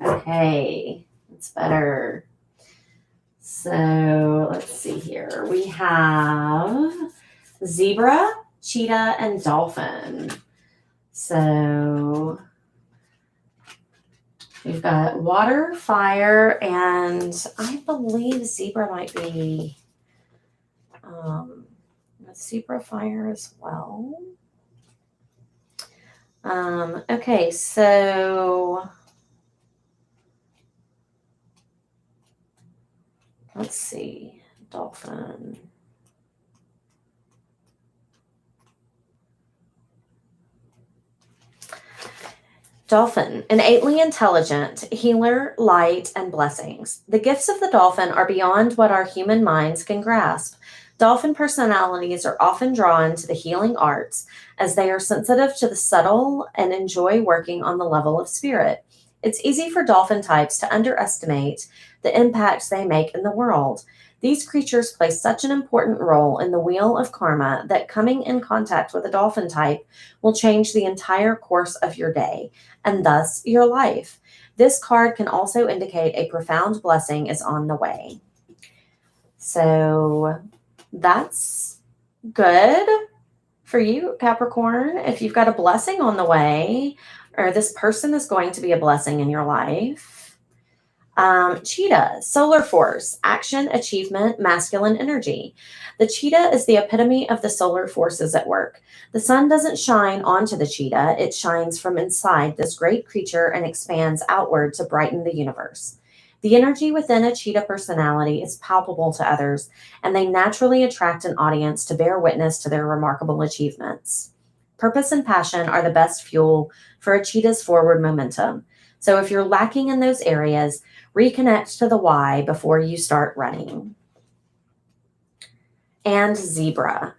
Okay, it's better. So let's see here. We have zebra, cheetah, and dolphin. So we've got water, fire, and I believe zebra might be zebra fire as well. Okay, so let's see. Dolphin. Dolphin, innately intelligent, healer, light, and blessings. The gifts of the dolphin are beyond what our human minds can grasp. Dolphin personalities are often drawn to the healing arts as they are sensitive to the subtle and enjoy working on the level of spirit. It's easy for dolphin types to underestimate the impacts they make in the world. These creatures play such an important role in the wheel of karma that coming in contact with a dolphin type will change the entire course of your day and thus your life. This card can also indicate a profound blessing is on the way. So that's good for you, Capricorn. If you've got a blessing on the way, or this person is going to be a blessing in your life. Cheetah, solar force, action, achievement, masculine energy. The cheetah is the epitome of the solar forces at work. The sun doesn't shine onto the cheetah, it shines from inside this great creature and expands outward to brighten the universe. The energy within a cheetah personality is palpable to others, and they naturally attract an audience to bear witness to their remarkable achievements. Purpose and passion are the best fuel for a cheetah's forward momentum. So if you're lacking in those areas, reconnect to the why before you start running. And Zebra.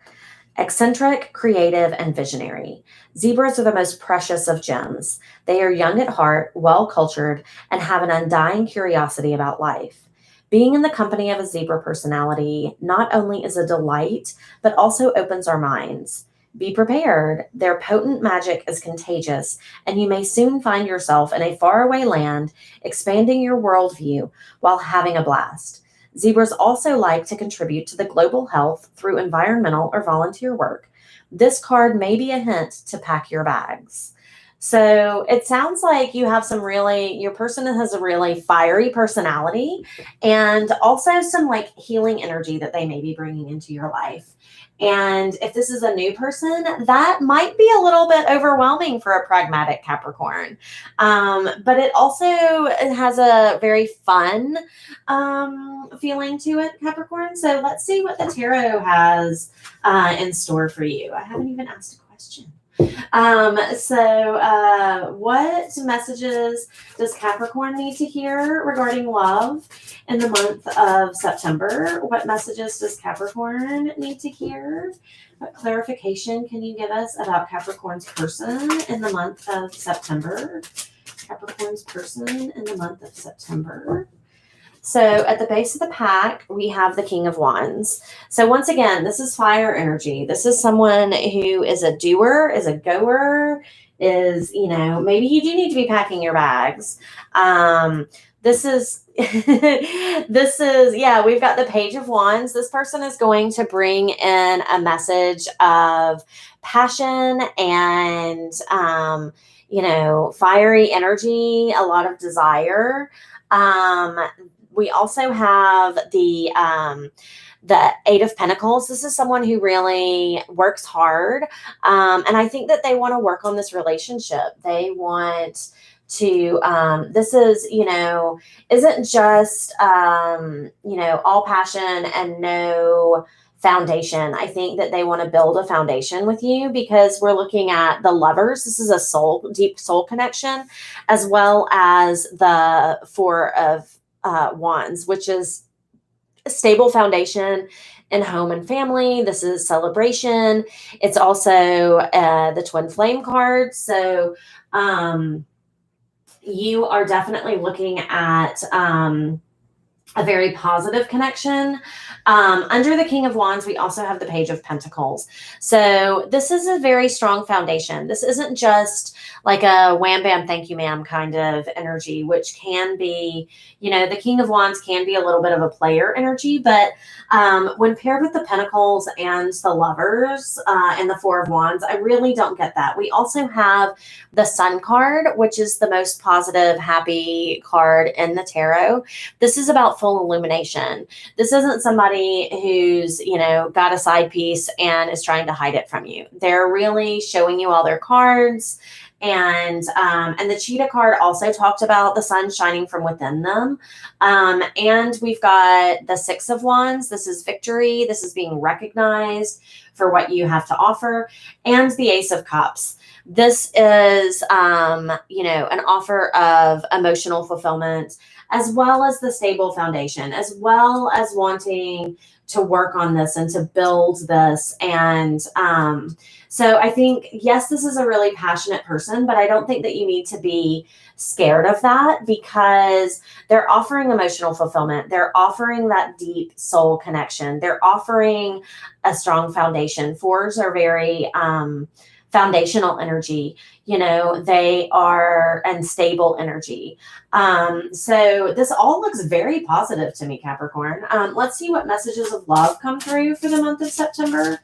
Eccentric, creative, and visionary. Zebras are the most precious of gems. They are young at heart, well-cultured, and have an undying curiosity about life. Being in the company of a zebra personality not only is a delight, but also opens our minds. Be prepared. Their potent magic is contagious, and you may soon find yourself in a faraway land, expanding your worldview while having a blast. Zebras also like to contribute to the global health through environmental or volunteer work. This card may be a hint to pack your bags. So it sounds like you have your person has a really fiery personality and also some like healing energy that they may be bringing into your life. And if this is a new person, that might be a little bit overwhelming for a pragmatic Capricorn. But it also has a very fun feeling to it, Capricorn. So let's see what the tarot has in store for you. I haven't even asked a question. What messages does Capricorn need to hear regarding love in the month of September? What messages does Capricorn need to hear? What clarification can you give us about Capricorn's person in the month of September? Capricorn's person in the month of September. So at the base of the pack, we have the King of Wands. So once again, this is fire energy. This is someone who is a doer, is a goer, maybe you do need to be packing your bags. We've got the Page of Wands. This person is going to bring in a message of passion and, fiery energy, a lot of desire. We also have the Eight of Pentacles. This is someone who really works hard. And I think that they want to work on this relationship. They want to, isn't just, all passion and no foundation. I think that they want to build a foundation with you because we're looking at the Lovers. This is a deep soul connection, as well as the Four of Wands, which is a stable foundation in home and family. This is celebration. It's also the Twin Flame card. So you are definitely looking at a very positive connection. Under the King of Wands, we also have the Page of Pentacles. So this is a very strong foundation. This isn't just like a wham, bam, thank you, ma'am kind of energy, which can be, the King of Wands can be a little bit of a player energy, but when paired with the Pentacles and the Lovers and the Four of Wands, I really don't get that. We also have the Sun card, which is the most positive, happy card in the tarot. This is about full illumination. This isn't somebody who's, got a side piece and is trying to hide it from you. They're really showing you all their cards. And the Cheetah card also talked about the sun shining from within them. And we've got the Six of Wands. This is victory. This is being recognized for what you have to offer. And the Ace of Cups. This is, an offer of emotional fulfillment, as well as the stable foundation, as well as wanting to work on this and to build this. And so I think, yes, this is a really passionate person, but I don't think that you need to be scared of that because they're offering emotional fulfillment. They're offering that deep soul connection. They're offering a strong foundation. Fours are very foundational energy. They are unstable energy. So this all looks very positive to me, Capricorn. Let's see what messages of love come through for the month of September.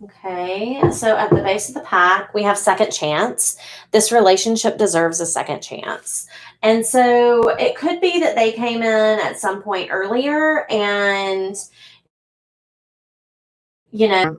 Okay, so at the base of the pack, we have second chance. This relationship deserves a second chance. And so it could be that they came in at some point earlier and, a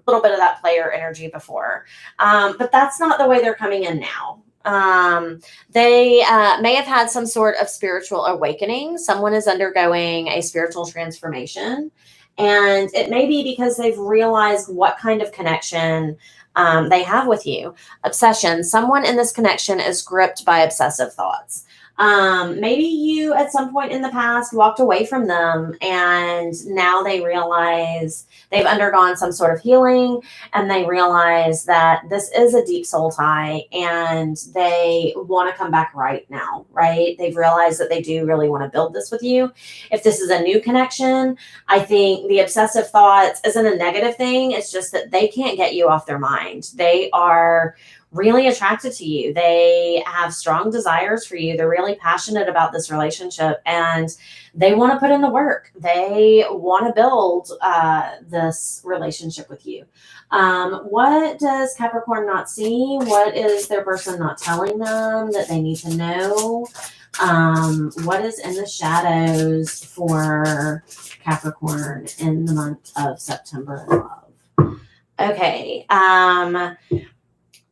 little bit of that player energy before. But that's not the way they're coming in now. They may have had some sort of spiritual awakening. Someone is undergoing a spiritual transformation. And it may be because they've realized what kind of connection they have with you. Obsession. Someone in this connection is gripped by obsessive thoughts. Maybe you at some point in the past walked away from them and now they realize they've undergone some sort of healing and they realize that this is a deep soul tie and they want to come back right now, right? They've realized that they do really want to build this with you. If this is a new connection, I think the obsessive thoughts isn't a negative thing. It's just that they can't get you off their mind. They are really attracted to you. They have strong desires for you. They're really passionate about this relationship and they want to put in the work. They want to build this relationship with you. What does Capricorn not see? What is their person not telling them that they need to know? What is in the shadows for Capricorn in the month of September love? Okay.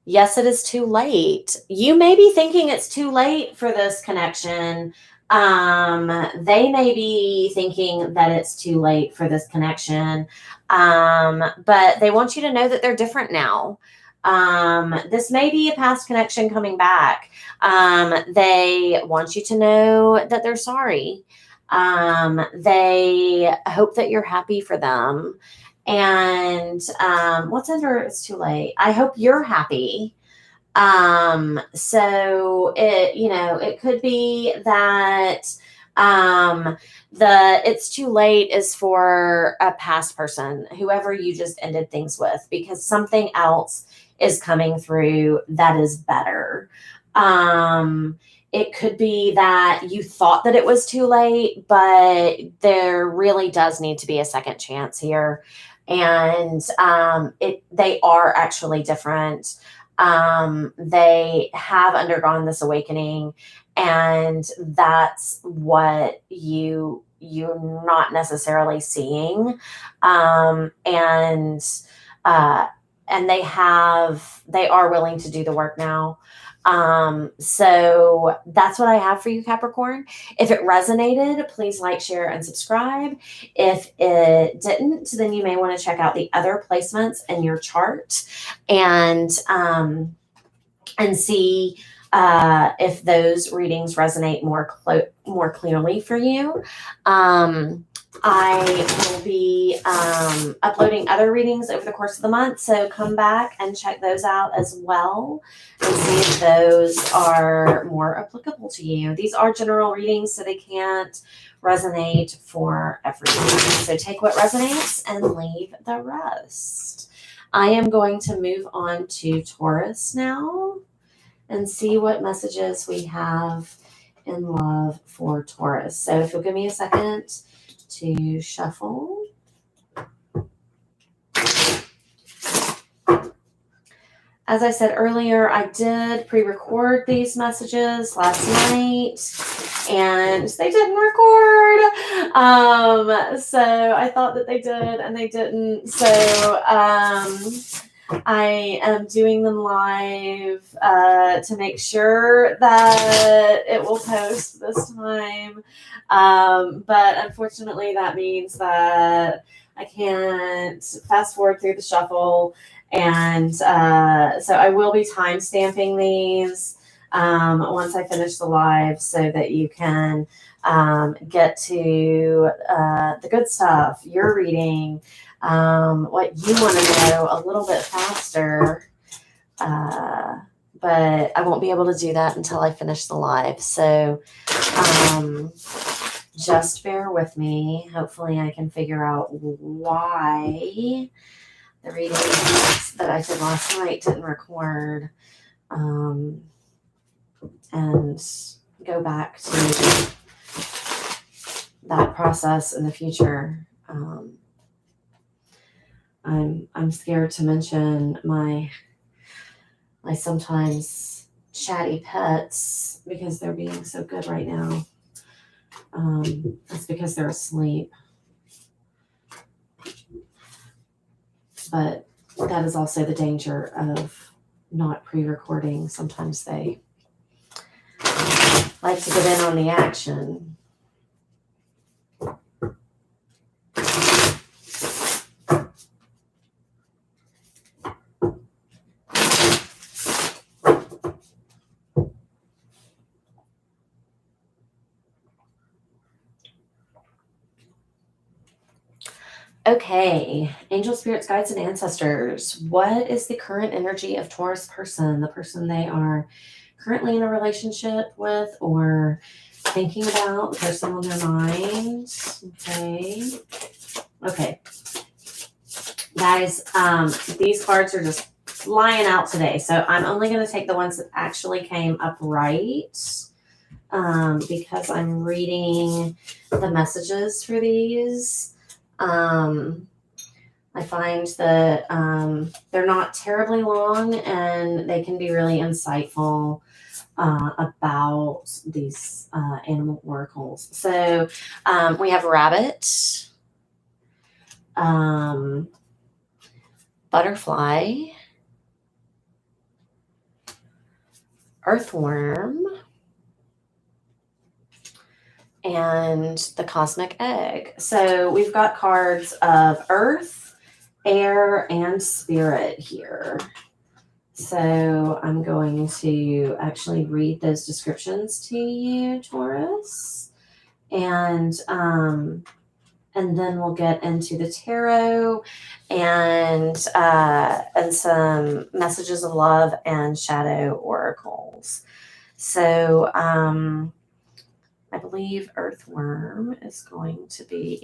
Yes, it is too late. You may be thinking it's too late for this connection. They may be thinking that it's too late for this connection. But they want you to know that they're different now. This may be a past connection coming back. They want you to know that they're sorry. They hope that you're happy for them. And what's under it's too late. I hope you're happy. So it could be that the it's too late is for a past person, whoever you just ended things with, because something else is coming through that is better. It could be that you thought that it was too late, but there really does need to be a second chance here. And they are actually different. They have undergone this awakening, and that's what you're not necessarily seeing. And they are willing to do the work now. So that's what I have for you, Capricorn. If it resonated, please like, share, and subscribe. If it didn't, then you may want to check out the other placements in your chart and see if those readings resonate more clearly for you. I will be uploading other readings over the course of the month, so come back and check those out as well and see if those are more applicable to you. These are general readings, so they can't resonate for everyone. So take what resonates and leave the rest. I am going to move on to Taurus now and see what messages we have in love for Taurus. So if you'll give me a second to shuffle. As I said earlier, I did pre-record these messages last night and they didn't record. So I thought that they did and they didn't. So I am doing them live to make sure that it will post this time. But unfortunately, that means that I can't fast forward through the shuffle. And so I will be time stamping these once I finish the live so that you can get to the good stuff, your reading, what you want to know a little bit faster. But I won't be able to do that until I finish the live. So just bear with me. Hopefully I can figure out why the readings that I did last night didn't record, and go back to that process in the future. I'm scared to mention my sometimes chatty pets because they're being so good right now. That's because they're asleep. But that is also the danger of not pre-recording. Sometimes they like to get in on the action. Okay, angel spirits, guides, and ancestors. What is the current energy of Taurus person, the person they are currently in a relationship with or thinking about, the person on their mind? Okay. Guys, these cards are just flying out today. So I'm only going to take the ones that actually came up right because I'm reading the messages for these. I find that they're not terribly long and they can be really insightful about these animal oracles. So we have rabbit, butterfly, earthworm, and the cosmic egg. So we've got cards of earth, air, and spirit here. So I'm going to actually read those descriptions to you, Taurus, and then we'll get into the tarot and some messages of love and shadow oracles. So I believe earthworm is going to be,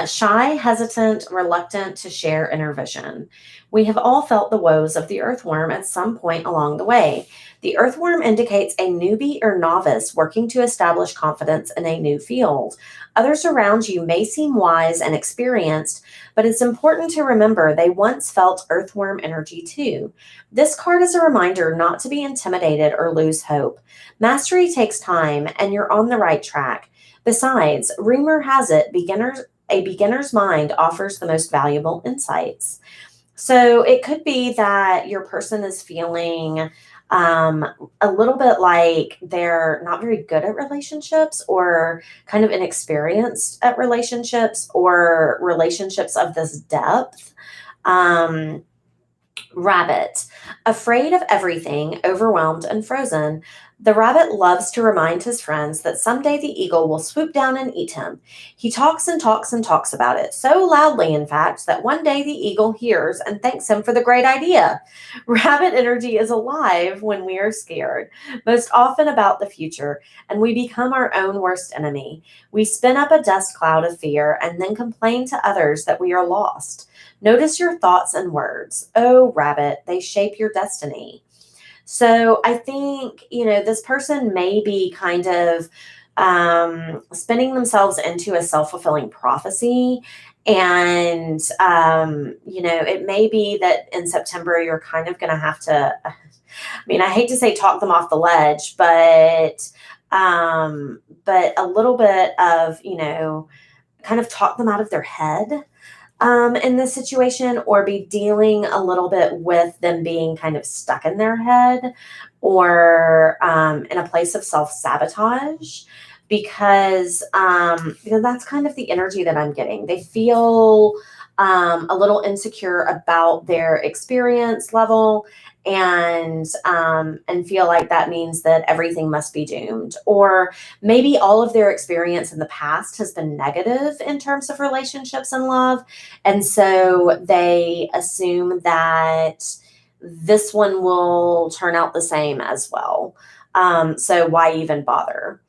shy, hesitant, reluctant to share inner vision. We have all felt the woes of the earthworm at some point along the way. The earthworm indicates a newbie or novice working to establish confidence in a new field. Others around you may seem wise and experienced, but it's important to remember they once felt earthworm energy too. This card is a reminder not to be intimidated or lose hope. Mastery takes time, and you're on the right track. Besides, rumor has it a beginner's mind offers the most valuable insights. So it could be that your person is feeling a little bit like they're not very good at relationships or kind of inexperienced at relationships or relationships of this depth. Rabbit, afraid of everything, overwhelmed and frozen. The rabbit loves to remind his friends that someday the eagle will swoop down and eat him. He talks and talks and talks about it, so loudly, in fact, that one day the eagle hears and thanks him for the great idea. Rabbit energy is alive when we are scared, most often about the future, and we become our own worst enemy. We spin up a dust cloud of fear and then complain to others that we are lost. Notice your thoughts and words. Oh, rabbit, they shape your destiny. So I think, this person may be kind of spinning themselves into a self-fulfilling prophecy. And, it may be that in September, you're kind of going to have to, I hate to say talk them off the ledge, but a little bit of, kind of talk them out of their head in this situation, or be dealing a little bit with them being kind of stuck in their head or in a place of self-sabotage because that's kind of the energy that I'm getting. They feel a little insecure about their experience level and feel like that means that everything must be doomed, or maybe all of their experience in the past has been negative in terms of relationships and love, and so they assume that this one will turn out the same as well. So why even bother?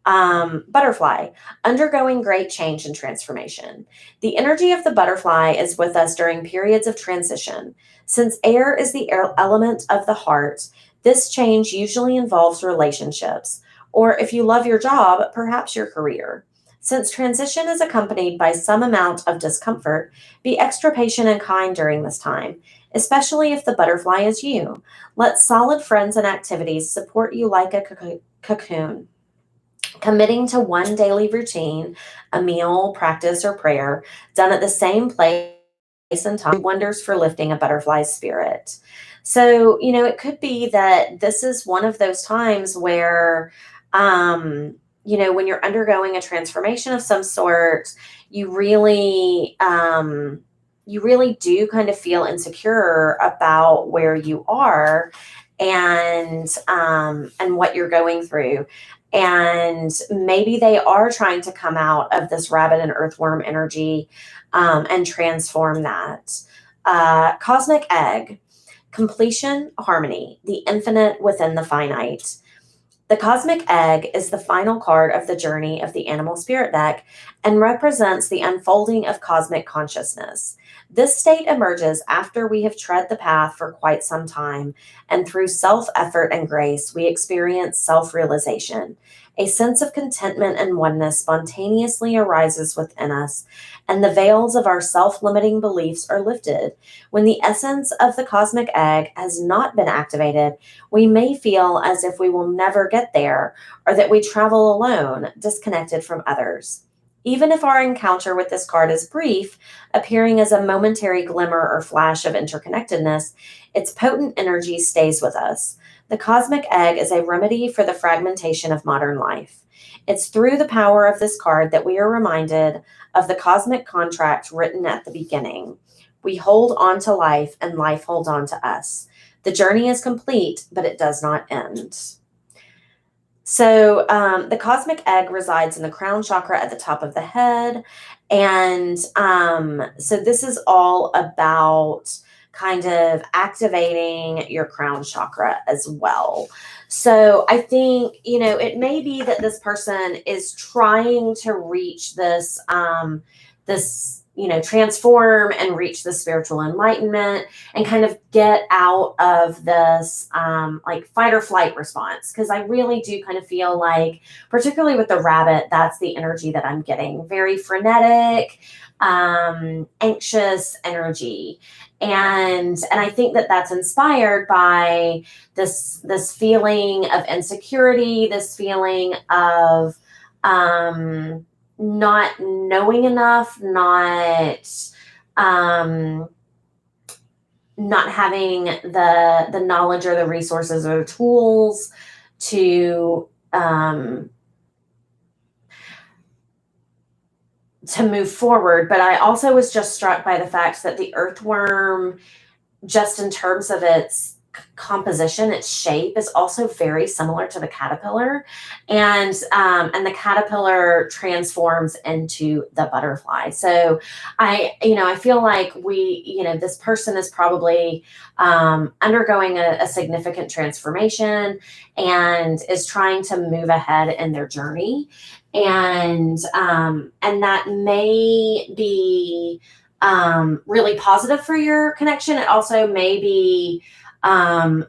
Butterfly, undergoing great change and transformation. The energy of the butterfly is with us during periods of transition. Since air is the element of the heart, this change usually involves relationships, or if you love your job, perhaps your career. Since transition is accompanied by some amount of discomfort, be extra patient and kind during this time, especially if the butterfly is you. Let solid friends and activities support you like a cocoon. Committing to one daily routine, a meal, practice, or prayer done at the same place and time, wonders for lifting a butterfly's spirit. So, it could be that this is one of those times where, when you're undergoing a transformation of some sort, you really, you really do kind of feel insecure about where you are and what you're going through. And maybe they are trying to come out of this rabbit and earthworm energy and transform that. Cosmic egg, completion, harmony, the infinite within the finite. The cosmic egg is the final card of the journey of the animal spirit deck and represents the unfolding of cosmic consciousness. This state emerges after we have tread the path for quite some time, and through self effort and grace, we experience self realization. A sense of contentment and oneness spontaneously arises within us, and the veils of our self limiting beliefs are lifted. When the essence of the cosmic egg has not been activated, we may feel as if we will never get there, or that we travel alone, disconnected from others. Even if our encounter with this card is brief, appearing as a momentary glimmer or flash of interconnectedness, its potent energy stays with us. The cosmic egg is a remedy for the fragmentation of modern life. It's through the power of this card that we are reminded of the cosmic contract written at the beginning. We hold on to life, and life holds on to us. The journey is complete, but it does not end. So the cosmic egg resides in the crown chakra at the top of the head. And so this is all about kind of activating your crown chakra as well. So I think, it may be that this person is trying to reach this, transform and reach the spiritual enlightenment and kind of get out of this like fight or flight response. Because I really do kind of feel like, particularly with the rabbit, that's the energy that I'm getting. Very frenetic, anxious energy. And I think that that's inspired by this feeling of insecurity, this feeling of not knowing enough, not having the knowledge or the resources or the tools to move forward. But I also was just struck by the fact that the earthworm, just in terms of its composition, its shape, is also very similar to the caterpillar, and the caterpillar transforms into the butterfly. So I feel like this person is probably undergoing a significant transformation and is trying to move ahead in their journey, and that may be really positive for your connection. It also may be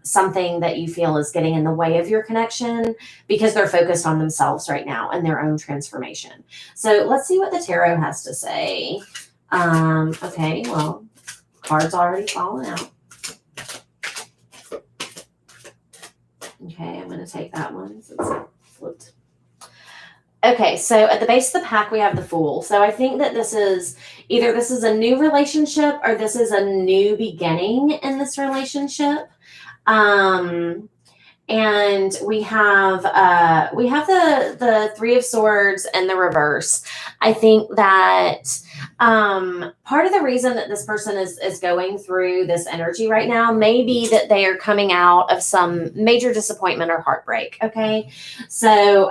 something that you feel is getting in the way of your connection because they're focused on themselves right now and their own transformation. So let's see what the tarot has to say. Okay, well, card's already fallen out. Okay, I'm going to take that one since it flipped. Okay, so at the base of the pack, we have the Fool. So I think that this is a new relationship or this is a new beginning in this relationship. And we have the Three of Swords in the reverse. I think that part of the reason that this person is going through this energy right now may be that they are coming out of some major disappointment or heartbreak. Okay, so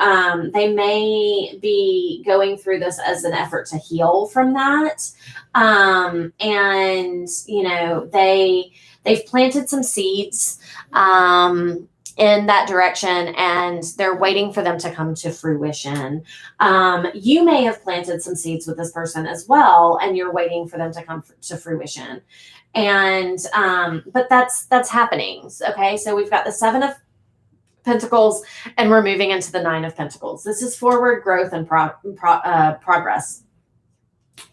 they may be going through this as an effort to heal from that, and they've planted some seeds in that direction, and they're waiting for them to come to fruition. You may have planted some seeds with this person as well, and you're waiting for them to come to fruition. And but that's happening. Okay, so we've got the Seven of Pentacles, and we're moving into the Nine of Pentacles. This is forward growth and progress.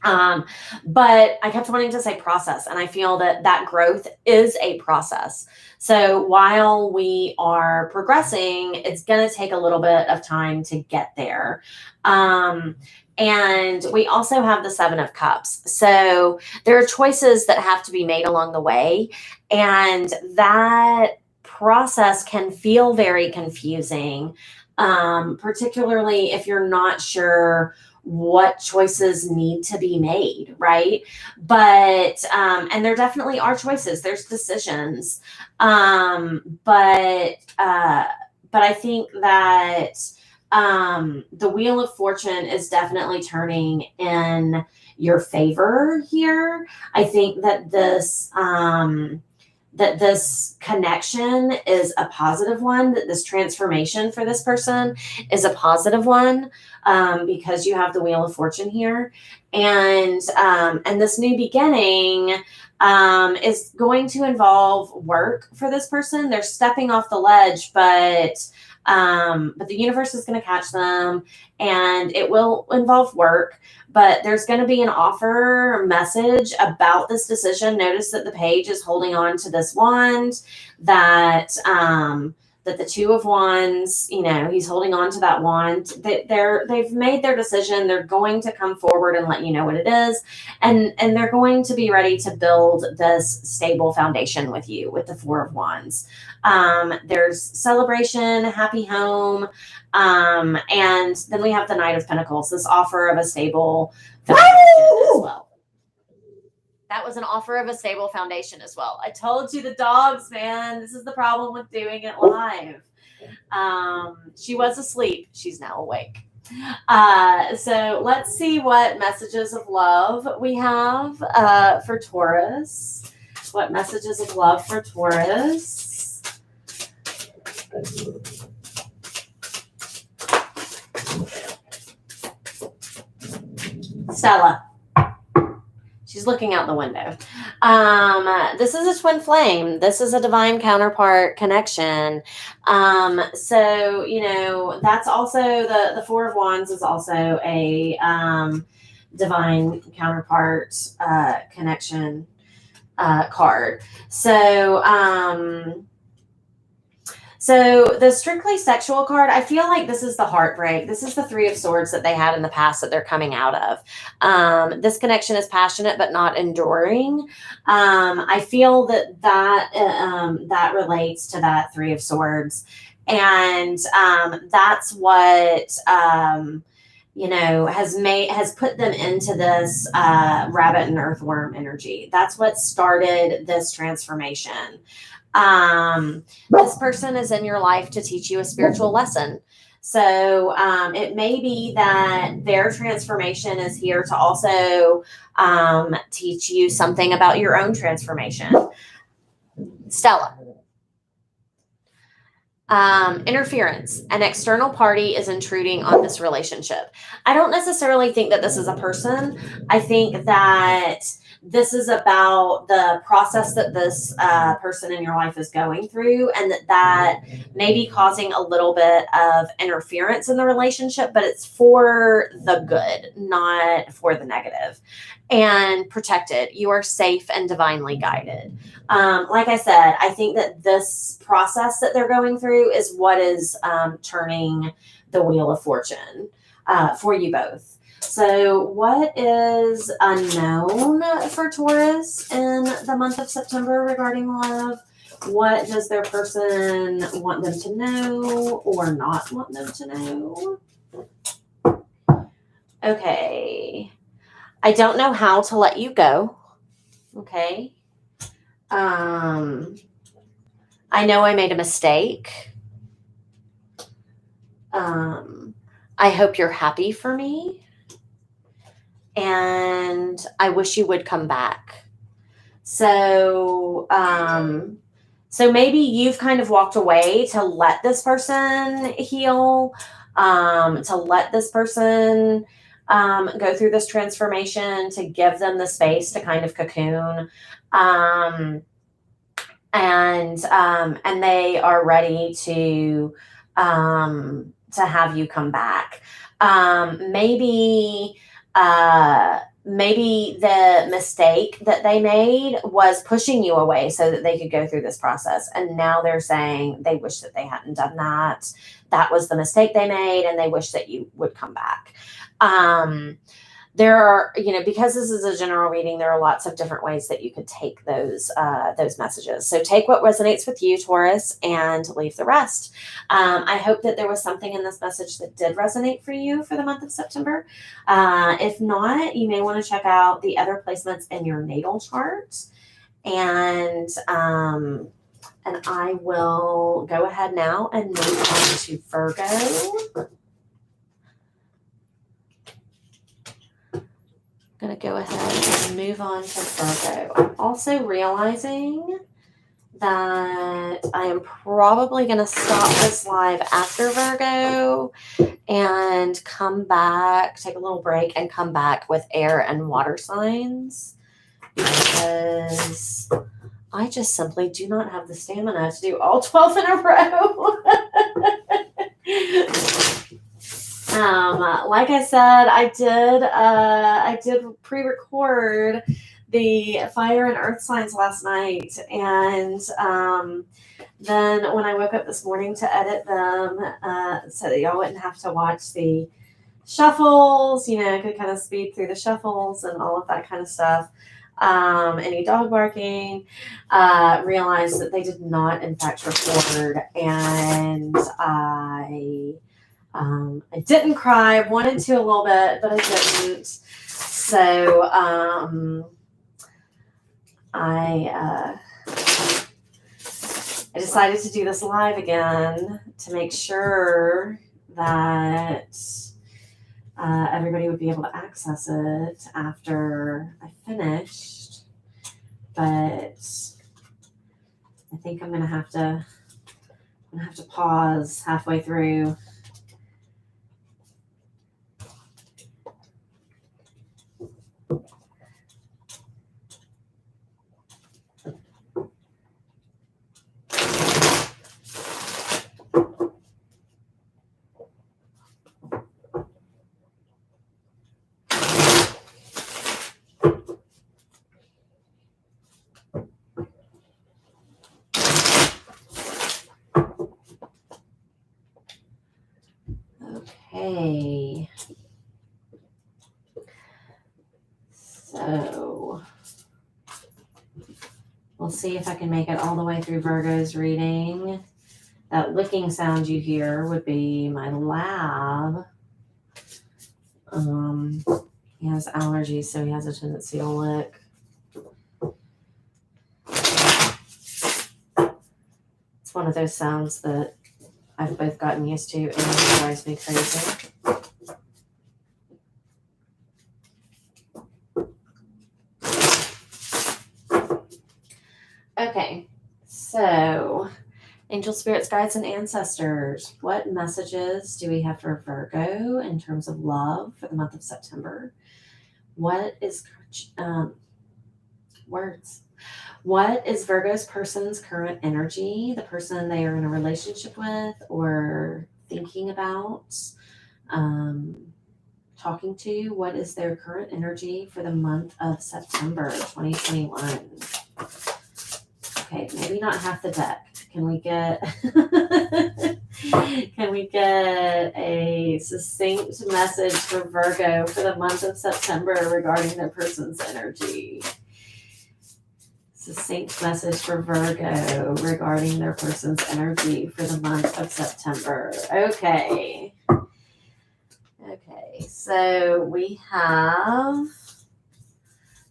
But I kept wanting to say process, and I feel that growth is a process. So while we are progressing, it's going to take a little bit of time to get there. And we also have the Seven of Cups. So there are choices that have to be made along the way. And that process can feel very confusing, particularly if you're not sure what choices need to be made, right? And there definitely are choices, there's decisions. But I think that the Wheel of Fortune is definitely turning in your favor here. I think that this connection is a positive one, that this transformation for this person is a positive one, because you have the Wheel of Fortune here. And this new beginning is going to involve work for this person. They're stepping off the ledge, but the universe is going to catch them, and it will involve work. But there's going to be an offer message about this decision. Notice that the page is holding on to this wand, that the Two of Wands, he's holding on to that wand. They've made their decision. They're going to come forward and let you know what it is, and they're going to be ready to build this stable foundation with you with the Four of Wands. There's celebration, happy home, and then we have the Knight of Pentacles, this offer of a stable foundation as well. That was an offer of a stable foundation as well. I told you, the dogs, man. This is the problem with doing it live. She was asleep. She's now awake. So let's see what messages of love we have for Taurus. What messages of love for Taurus? Stella. She's looking out the window. This is a twin flame. This is a divine counterpart connection. So, that's also the Four of Wands is also a divine counterpart connection card. So the strictly sexual card, I feel like this is the heartbreak. This is the Three of Swords that they had in the past that they're coming out of. This connection is passionate but not enduring. I feel that relates to that Three of Swords. And that's what has put them into this rabbit and earthworm energy. That's what started this transformation. This person is in your life to teach you a spiritual lesson. So it may be that their transformation is here to also teach you something about your own transformation. Stella. Interference. An external party is intruding on this relationship. I don't necessarily think that this is a person. I think that this is about the process that this person in your life is going through, and that may be causing a little bit of interference in the relationship, but it's for the good, not for the negative. And protected. You are safe and divinely guided. Like I said, I think that this process that they're going through is what is turning the Wheel of Fortune for you both. So what is unknown for Taurus in the month of September regarding love? What does their person want them to know or not want them to know? Okay. I don't know how to let you go. Okay. I know I made a mistake. I hope you're happy for me. And I wish you would come back. So maybe you've kind of walked away to let this person heal, to let this person go through this transformation, to give them the space to kind of cocoon. And they are ready to have you come back. Maybe the mistake that they made was pushing you away so that they could go through this process. And now they're saying they wish that they hadn't done that. That was the mistake they made, and they wish that you would come back. There are, because this is a general reading, there are lots of different ways that you could take those messages. So take what resonates with you, Taurus, and leave the rest. I hope that there was something in this message that did resonate for you for the month of September. If not, you may want to check out the other placements in your natal chart. And I will go ahead now and move on to Virgo. I'm going to go ahead and move on to Virgo. I'm also realizing that I am probably going to stop this live after Virgo and come back, take a little break and come back with air and water signs, because I just simply do not have the stamina to do all 12 in a row. Like I said, I did pre-record the fire and earth signs last night, and then when I woke up this morning to edit them, so that y'all wouldn't have to watch the shuffles, I could kind of speed through the shuffles and all of that kind of stuff. Any dog barking, realized that they did not in fact record, and I didn't cry. I wanted to a little bit, but I didn't. So I decided to do this live again to make sure that everybody would be able to access it after I finished. But I think I'm gonna have to pause halfway through. Okay. So we'll see if I can make it all the way through Virgo's reading. That licking sound you hear would be my lab. He has allergies, so he has a tendency to lick. It's one of those sounds that I've both gotten used to and it drives me crazy. Okay, so angel spirits, guides, and ancestors. What messages do we have for Virgo in terms of love for the month of September? What is words? What is Virgo's person's current energy? The person they are in a relationship with or thinking about, talking to. What is their current energy for the month of September 2021? Okay, maybe not half the deck. Can we get a succinct message for Virgo for the month of September regarding their person's energy? Succinct message for Virgo regarding their person's energy for the month of September. Okay, so we have,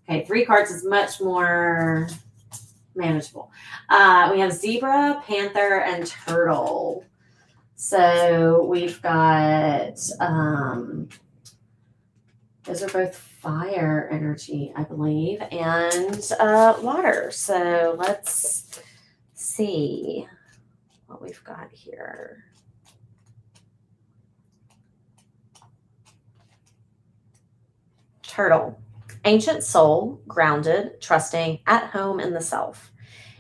3 cards is much more manageable. We have zebra, panther, and turtle. So we've got, those are both fire energy, I believe, and water. So let's see what we've got here. Turtle. Ancient soul, grounded, trusting, at home in the self.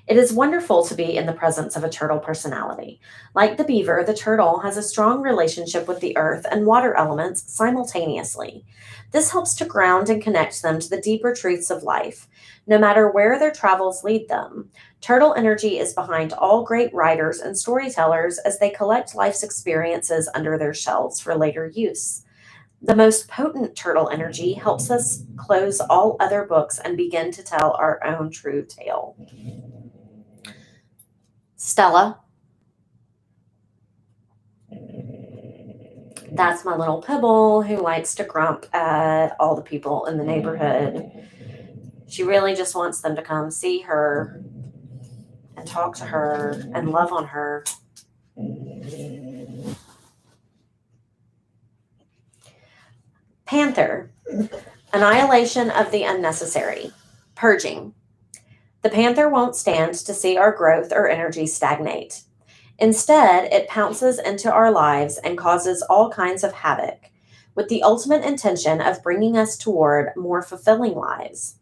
It is wonderful to be in the presence of a turtle personality. Like the beaver, the turtle has a strong relationship with the earth and water elements simultaneously. This helps to ground and connect them to the deeper truths of life, no matter where their travels lead them. Turtle energy is behind all great writers and storytellers as they collect life's experiences under their shells for later use. The most potent turtle energy helps us close all other books and begin to tell our own true tale. Stella. That's my little pibble who likes to grump at all the people in the neighborhood. She really just wants them to come see her and talk to her and love on her. Panther. Annihilation of the unnecessary. Purging. The panther won't stand to see our growth or energy stagnate. Instead, it pounces into our lives and causes all kinds of havoc, with the ultimate intention of bringing us toward more fulfilling lives.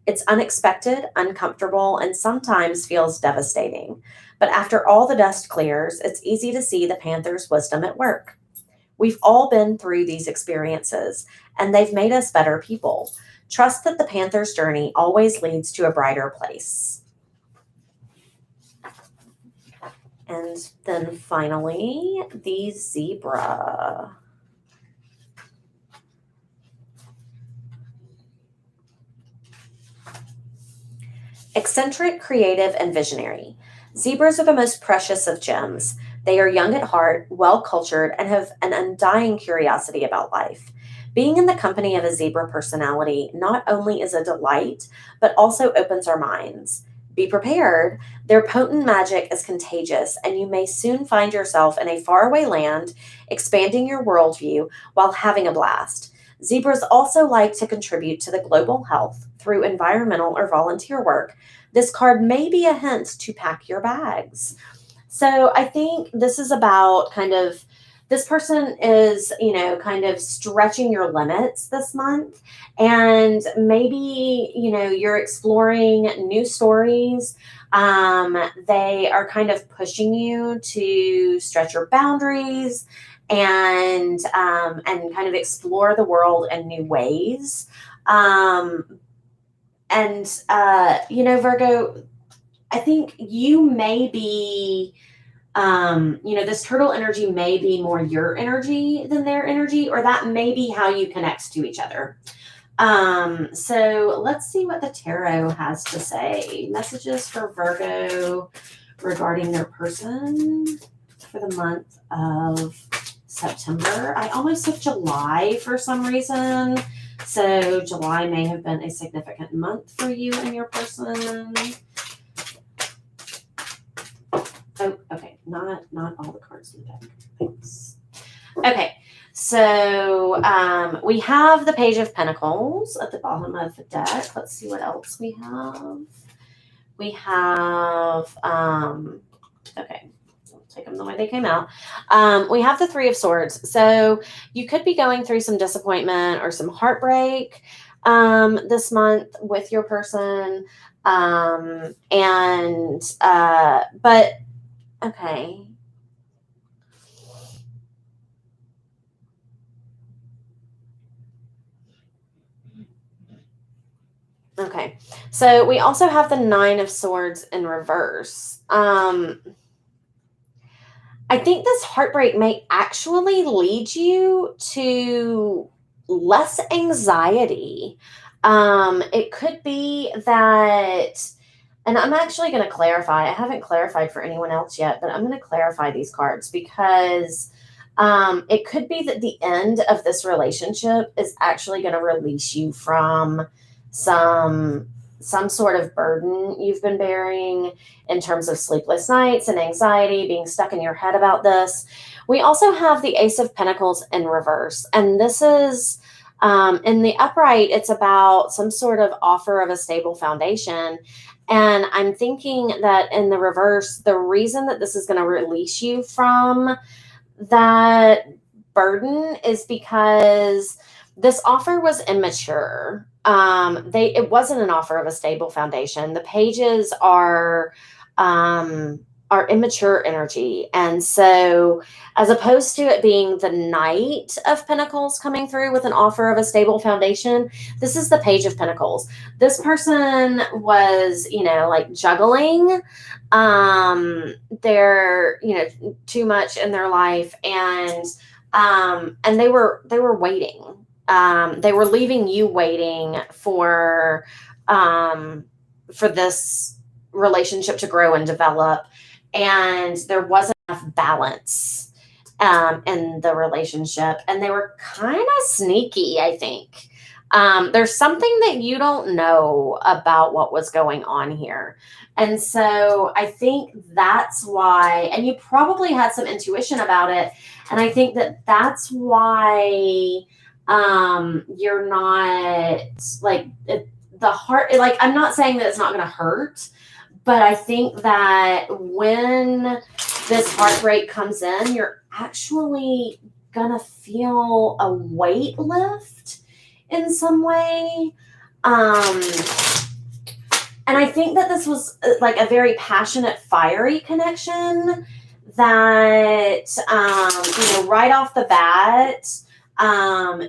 It's unexpected, uncomfortable, and sometimes feels devastating. But after all the dust clears, it's easy to see the panther's wisdom at work. We've all been through these experiences, and they've made us better people. Trust that the panther's journey always leads to a brighter place. And then finally, the zebra. Eccentric, creative, and visionary. Zebras are the most precious of gems. They are young at heart, well-cultured, and have an undying curiosity about life. Being in the company of a zebra personality not only is a delight, but also opens our minds. Be prepared. Their potent magic is contagious, and you may soon find yourself in a faraway land, expanding your worldview while having a blast. Zebras also like to contribute to the global health through environmental or volunteer work. This card may be a hint to pack your bags. So I think this is about this person is, kind of stretching your limits this month. And maybe, you're exploring new stories. They are kind of pushing you to stretch your boundaries and kind of explore the world in new ways. Virgo, I think you may be, this turtle energy may be more your energy than their energy, or that may be how you connect to each other. So let's see what the tarot has to say. Messages for Virgo regarding their person for the month of September. I almost took July for some reason. So July may have been a significant month for you and your person. Oh, okay. Not all the cards in the deck. Thanks. Okay. So we have the Page of Pentacles at the bottom of the deck. Let's see what else we have. We have, okay. Take them the way they came out. We have the Three of Swords. So you could be going through some disappointment or some heartbreak this month with your person. But okay. Okay. So we also have the Nine of Swords in reverse. I think this heartbreak may actually lead you to less anxiety. It could be that, and I'm actually going to clarify. I haven't clarified for anyone else yet, but I'm going to clarify these cards because it could be that the end of this relationship is actually going to release you from some sort of burden you've been bearing in terms of sleepless nights and anxiety, being stuck in your head about this. We also have the Ace of Pentacles in reverse. And this is, in the upright, it's about some sort of offer of a stable foundation. And I'm thinking that in the reverse, the reason that this is going to release you from that burden is because this offer was immature. It wasn't an offer of a stable foundation. The pages are immature energy. And so as opposed to it being the Knight of Pentacles coming through with an offer of a stable foundation, this is the Page of Pentacles. This person was, juggling their, too much in their life. And And they were waiting. They were leaving you waiting for this relationship to grow and develop. And there wasn't enough balance in the relationship. And they were kind of sneaky, I think. There's something that you don't know about what was going on here. And so I think that's why, and you probably had some intuition about it. And I think that that's why you're not like the heart, like, I'm not saying that it's not going to hurt, but I think that when this heartbreak comes in, you're actually going to feel a weight lift in some way. And I think that this was like a very passionate, fiery connection that, right off the bat,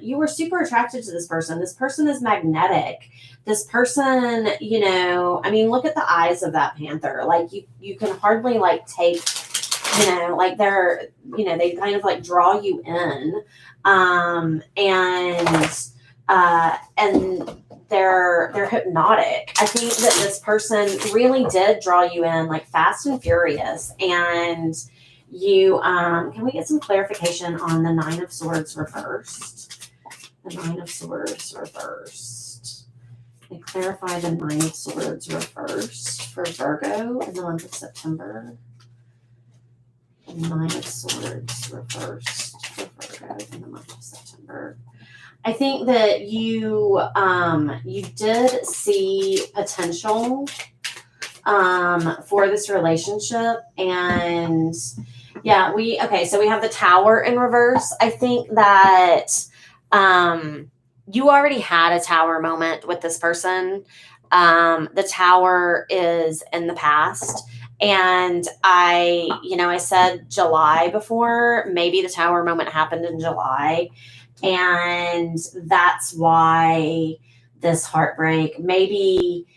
you were super attracted to this person. This person is magnetic. This person, I mean, look at the eyes of that panther. Like you can hardly like take, like they're, they kind of like draw you in. And they're hypnotic. I think that this person really did draw you in like fast and furious. And you, can we get some clarification on the 9 of Swords reversed? The 9 of Swords reversed. They clarify the 9 of Swords reversed for Virgo in the month of September. The 9 of Swords reversed for Virgo in the month of September. I think that you did see potential for this relationship. And yeah, so we have the Tower in reverse. I think that you already had a Tower moment with this person. The Tower is in the past. And I said July before, maybe the Tower moment happened in July. And that's why this heartbreak, maybe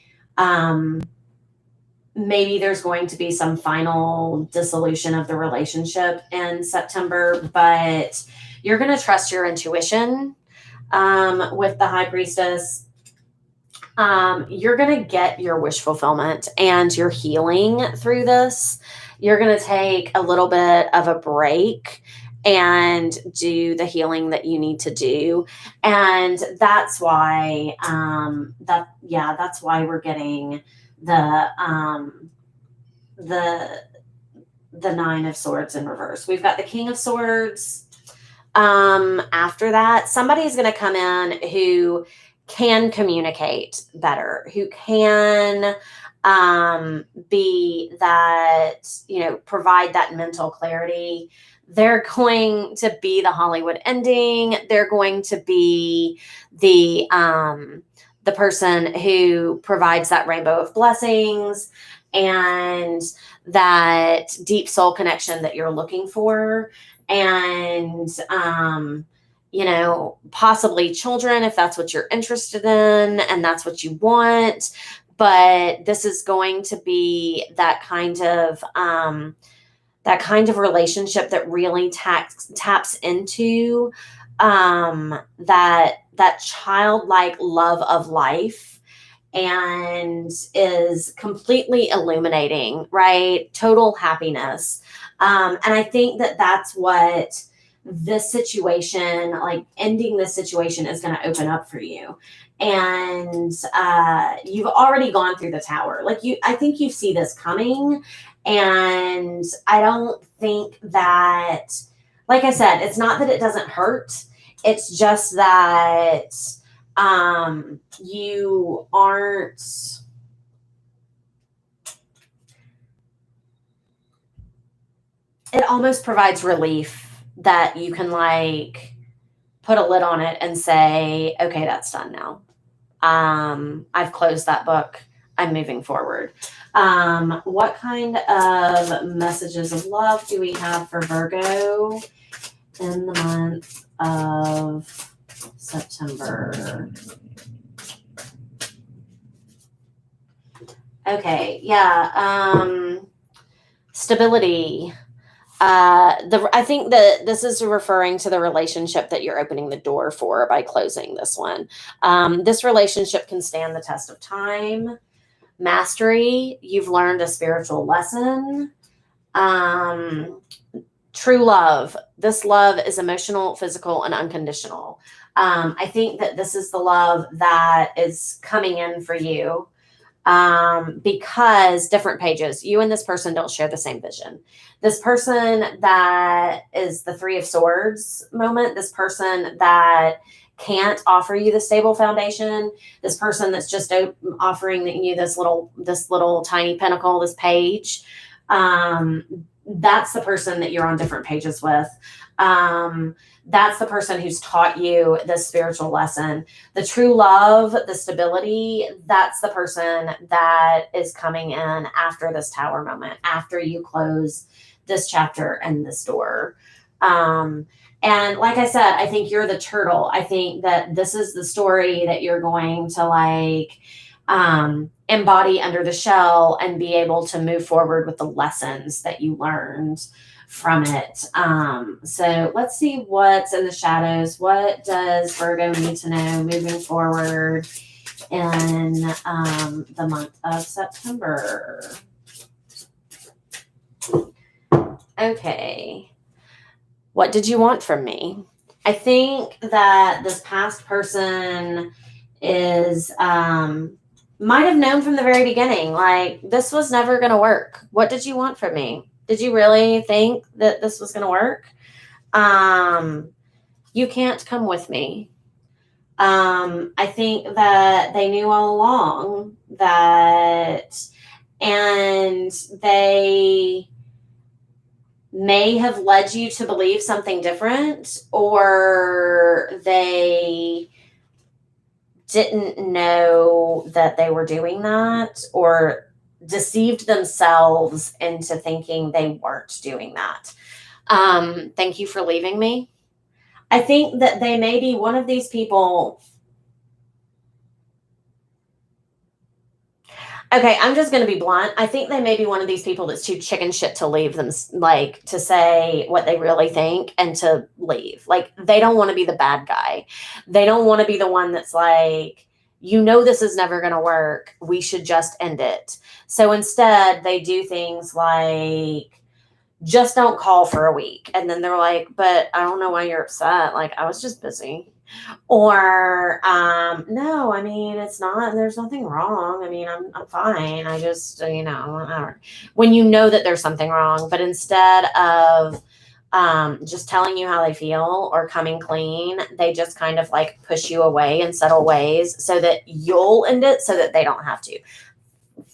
there's going to be some final dissolution of the relationship in September, but you're going to trust your intuition with the High Priestess. You're going to get your wish fulfillment and your healing through this. You're going to take a little bit of a break and do the healing that you need to do. And that's why, that's why we're getting the 9 of Swords in reverse. We've got the King of Swords. After that, somebody's going to come in who can communicate better, who can be that, provide that mental clarity. They're going to be the Hollywood ending. They're going to be the person who provides that rainbow of blessings and that deep soul connection that you're looking for. And, possibly children, if that's what you're interested in and that's what you want. But this is going to be that kind of relationship that really taps into that childlike love of life and is completely illuminating, right? Total happiness. And I think that that's what this situation, like ending this situation, is going to open up for you. And you've already gone through the Tower. I think you see this coming. And I don't think that, like I said, it's not that it doesn't hurt. It's just that you aren't. It almost provides relief that you can like put a lid on it and say, okay, that's done now. I've closed that book. I'm moving forward. What kind of messages of love do we have for Virgo in the month of September? Okay, yeah. Stability. I think that this is referring to the relationship that you're opening the door for by closing this one. This relationship can stand the test of time. Mastery, you've learned a spiritual lesson. True love. This love is emotional, physical, and unconditional. I think that this is the love that is coming in for you, because different pages, you and this person don't share the same vision. This person that is the Three of Swords moment, this person that can't offer you the stable foundation, this person that's just offering you this little tiny pinnacle, this page, that's the person that you're on different pages with. That's the person who's taught you this spiritual lesson. The true love, the stability, that's the person that is coming in after this Tower moment, after you close this chapter and this door. And like I said, I think you're the turtle. I think that this is the story that you're going to like embody under the shell and be able to move forward with the lessons that you learned from it. So let's see what's in the shadows. What does Virgo need to know moving forward in the month of September? Okay. What did you want from me? I think that this past person is might have known from the very beginning, like this was never going to work. What did you want from me? Did you really think that this was going to work? You can't come with me. I think that they knew all along that, and they may have led you to believe something different, or they didn't know that they were doing that, or deceived themselves into thinking they weren't doing that. Thank you for leaving me. I think that they may be one of these people. Okay, I'm just going to be blunt. I think they may be one of these people that's too chicken shit to leave them, like to say what they really think and to leave. Like they don't want to be the bad guy. They don't want to be the one that's like, you know, this is never going to work. We should just end it. So instead, they do things like just don't call for a week. And then they're like, but I don't know why you're upset. Like I was just busy. Or no, I mean, it's not, there's nothing wrong. I mean, I'm fine. I just, whatever. When you know that there's something wrong, but instead of just telling you how they feel or coming clean, they just kind of like push you away in subtle ways so that you'll end it so that they don't have to.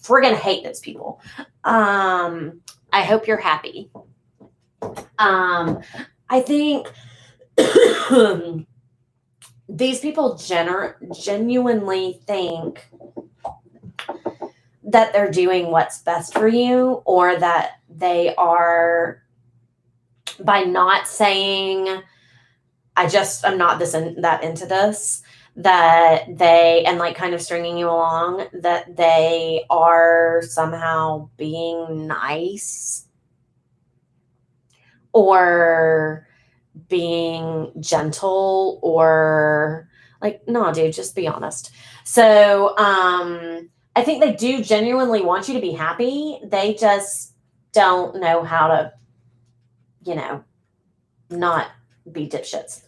Friggin' hate those people. I hope you're happy. I think these people genuinely think that they're doing what's best for you, or that they are, by not saying, I'm not that into this, that they, and like kind of stringing you along, that they are somehow being nice or being gentle, or like, no, dude, just be honest. So I think they do genuinely want you to be happy. They just don't know how to, not be dipshits.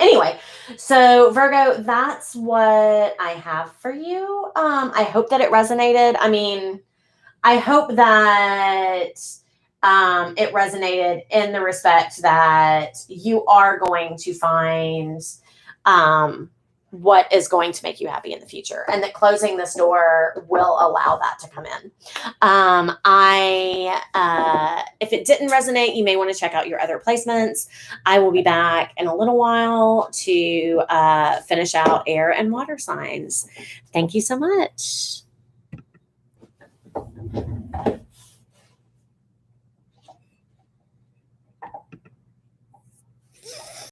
Anyway, so Virgo, that's what I have for you. I hope that it resonated. I mean, I hope that it resonated in the respect that you are going to find what is going to make you happy in the future, and that closing this door will allow that to come in. If it didn't resonate, you may want to check out your other placements. I will be back in a little while to finish out air and water signs. Thank you so much.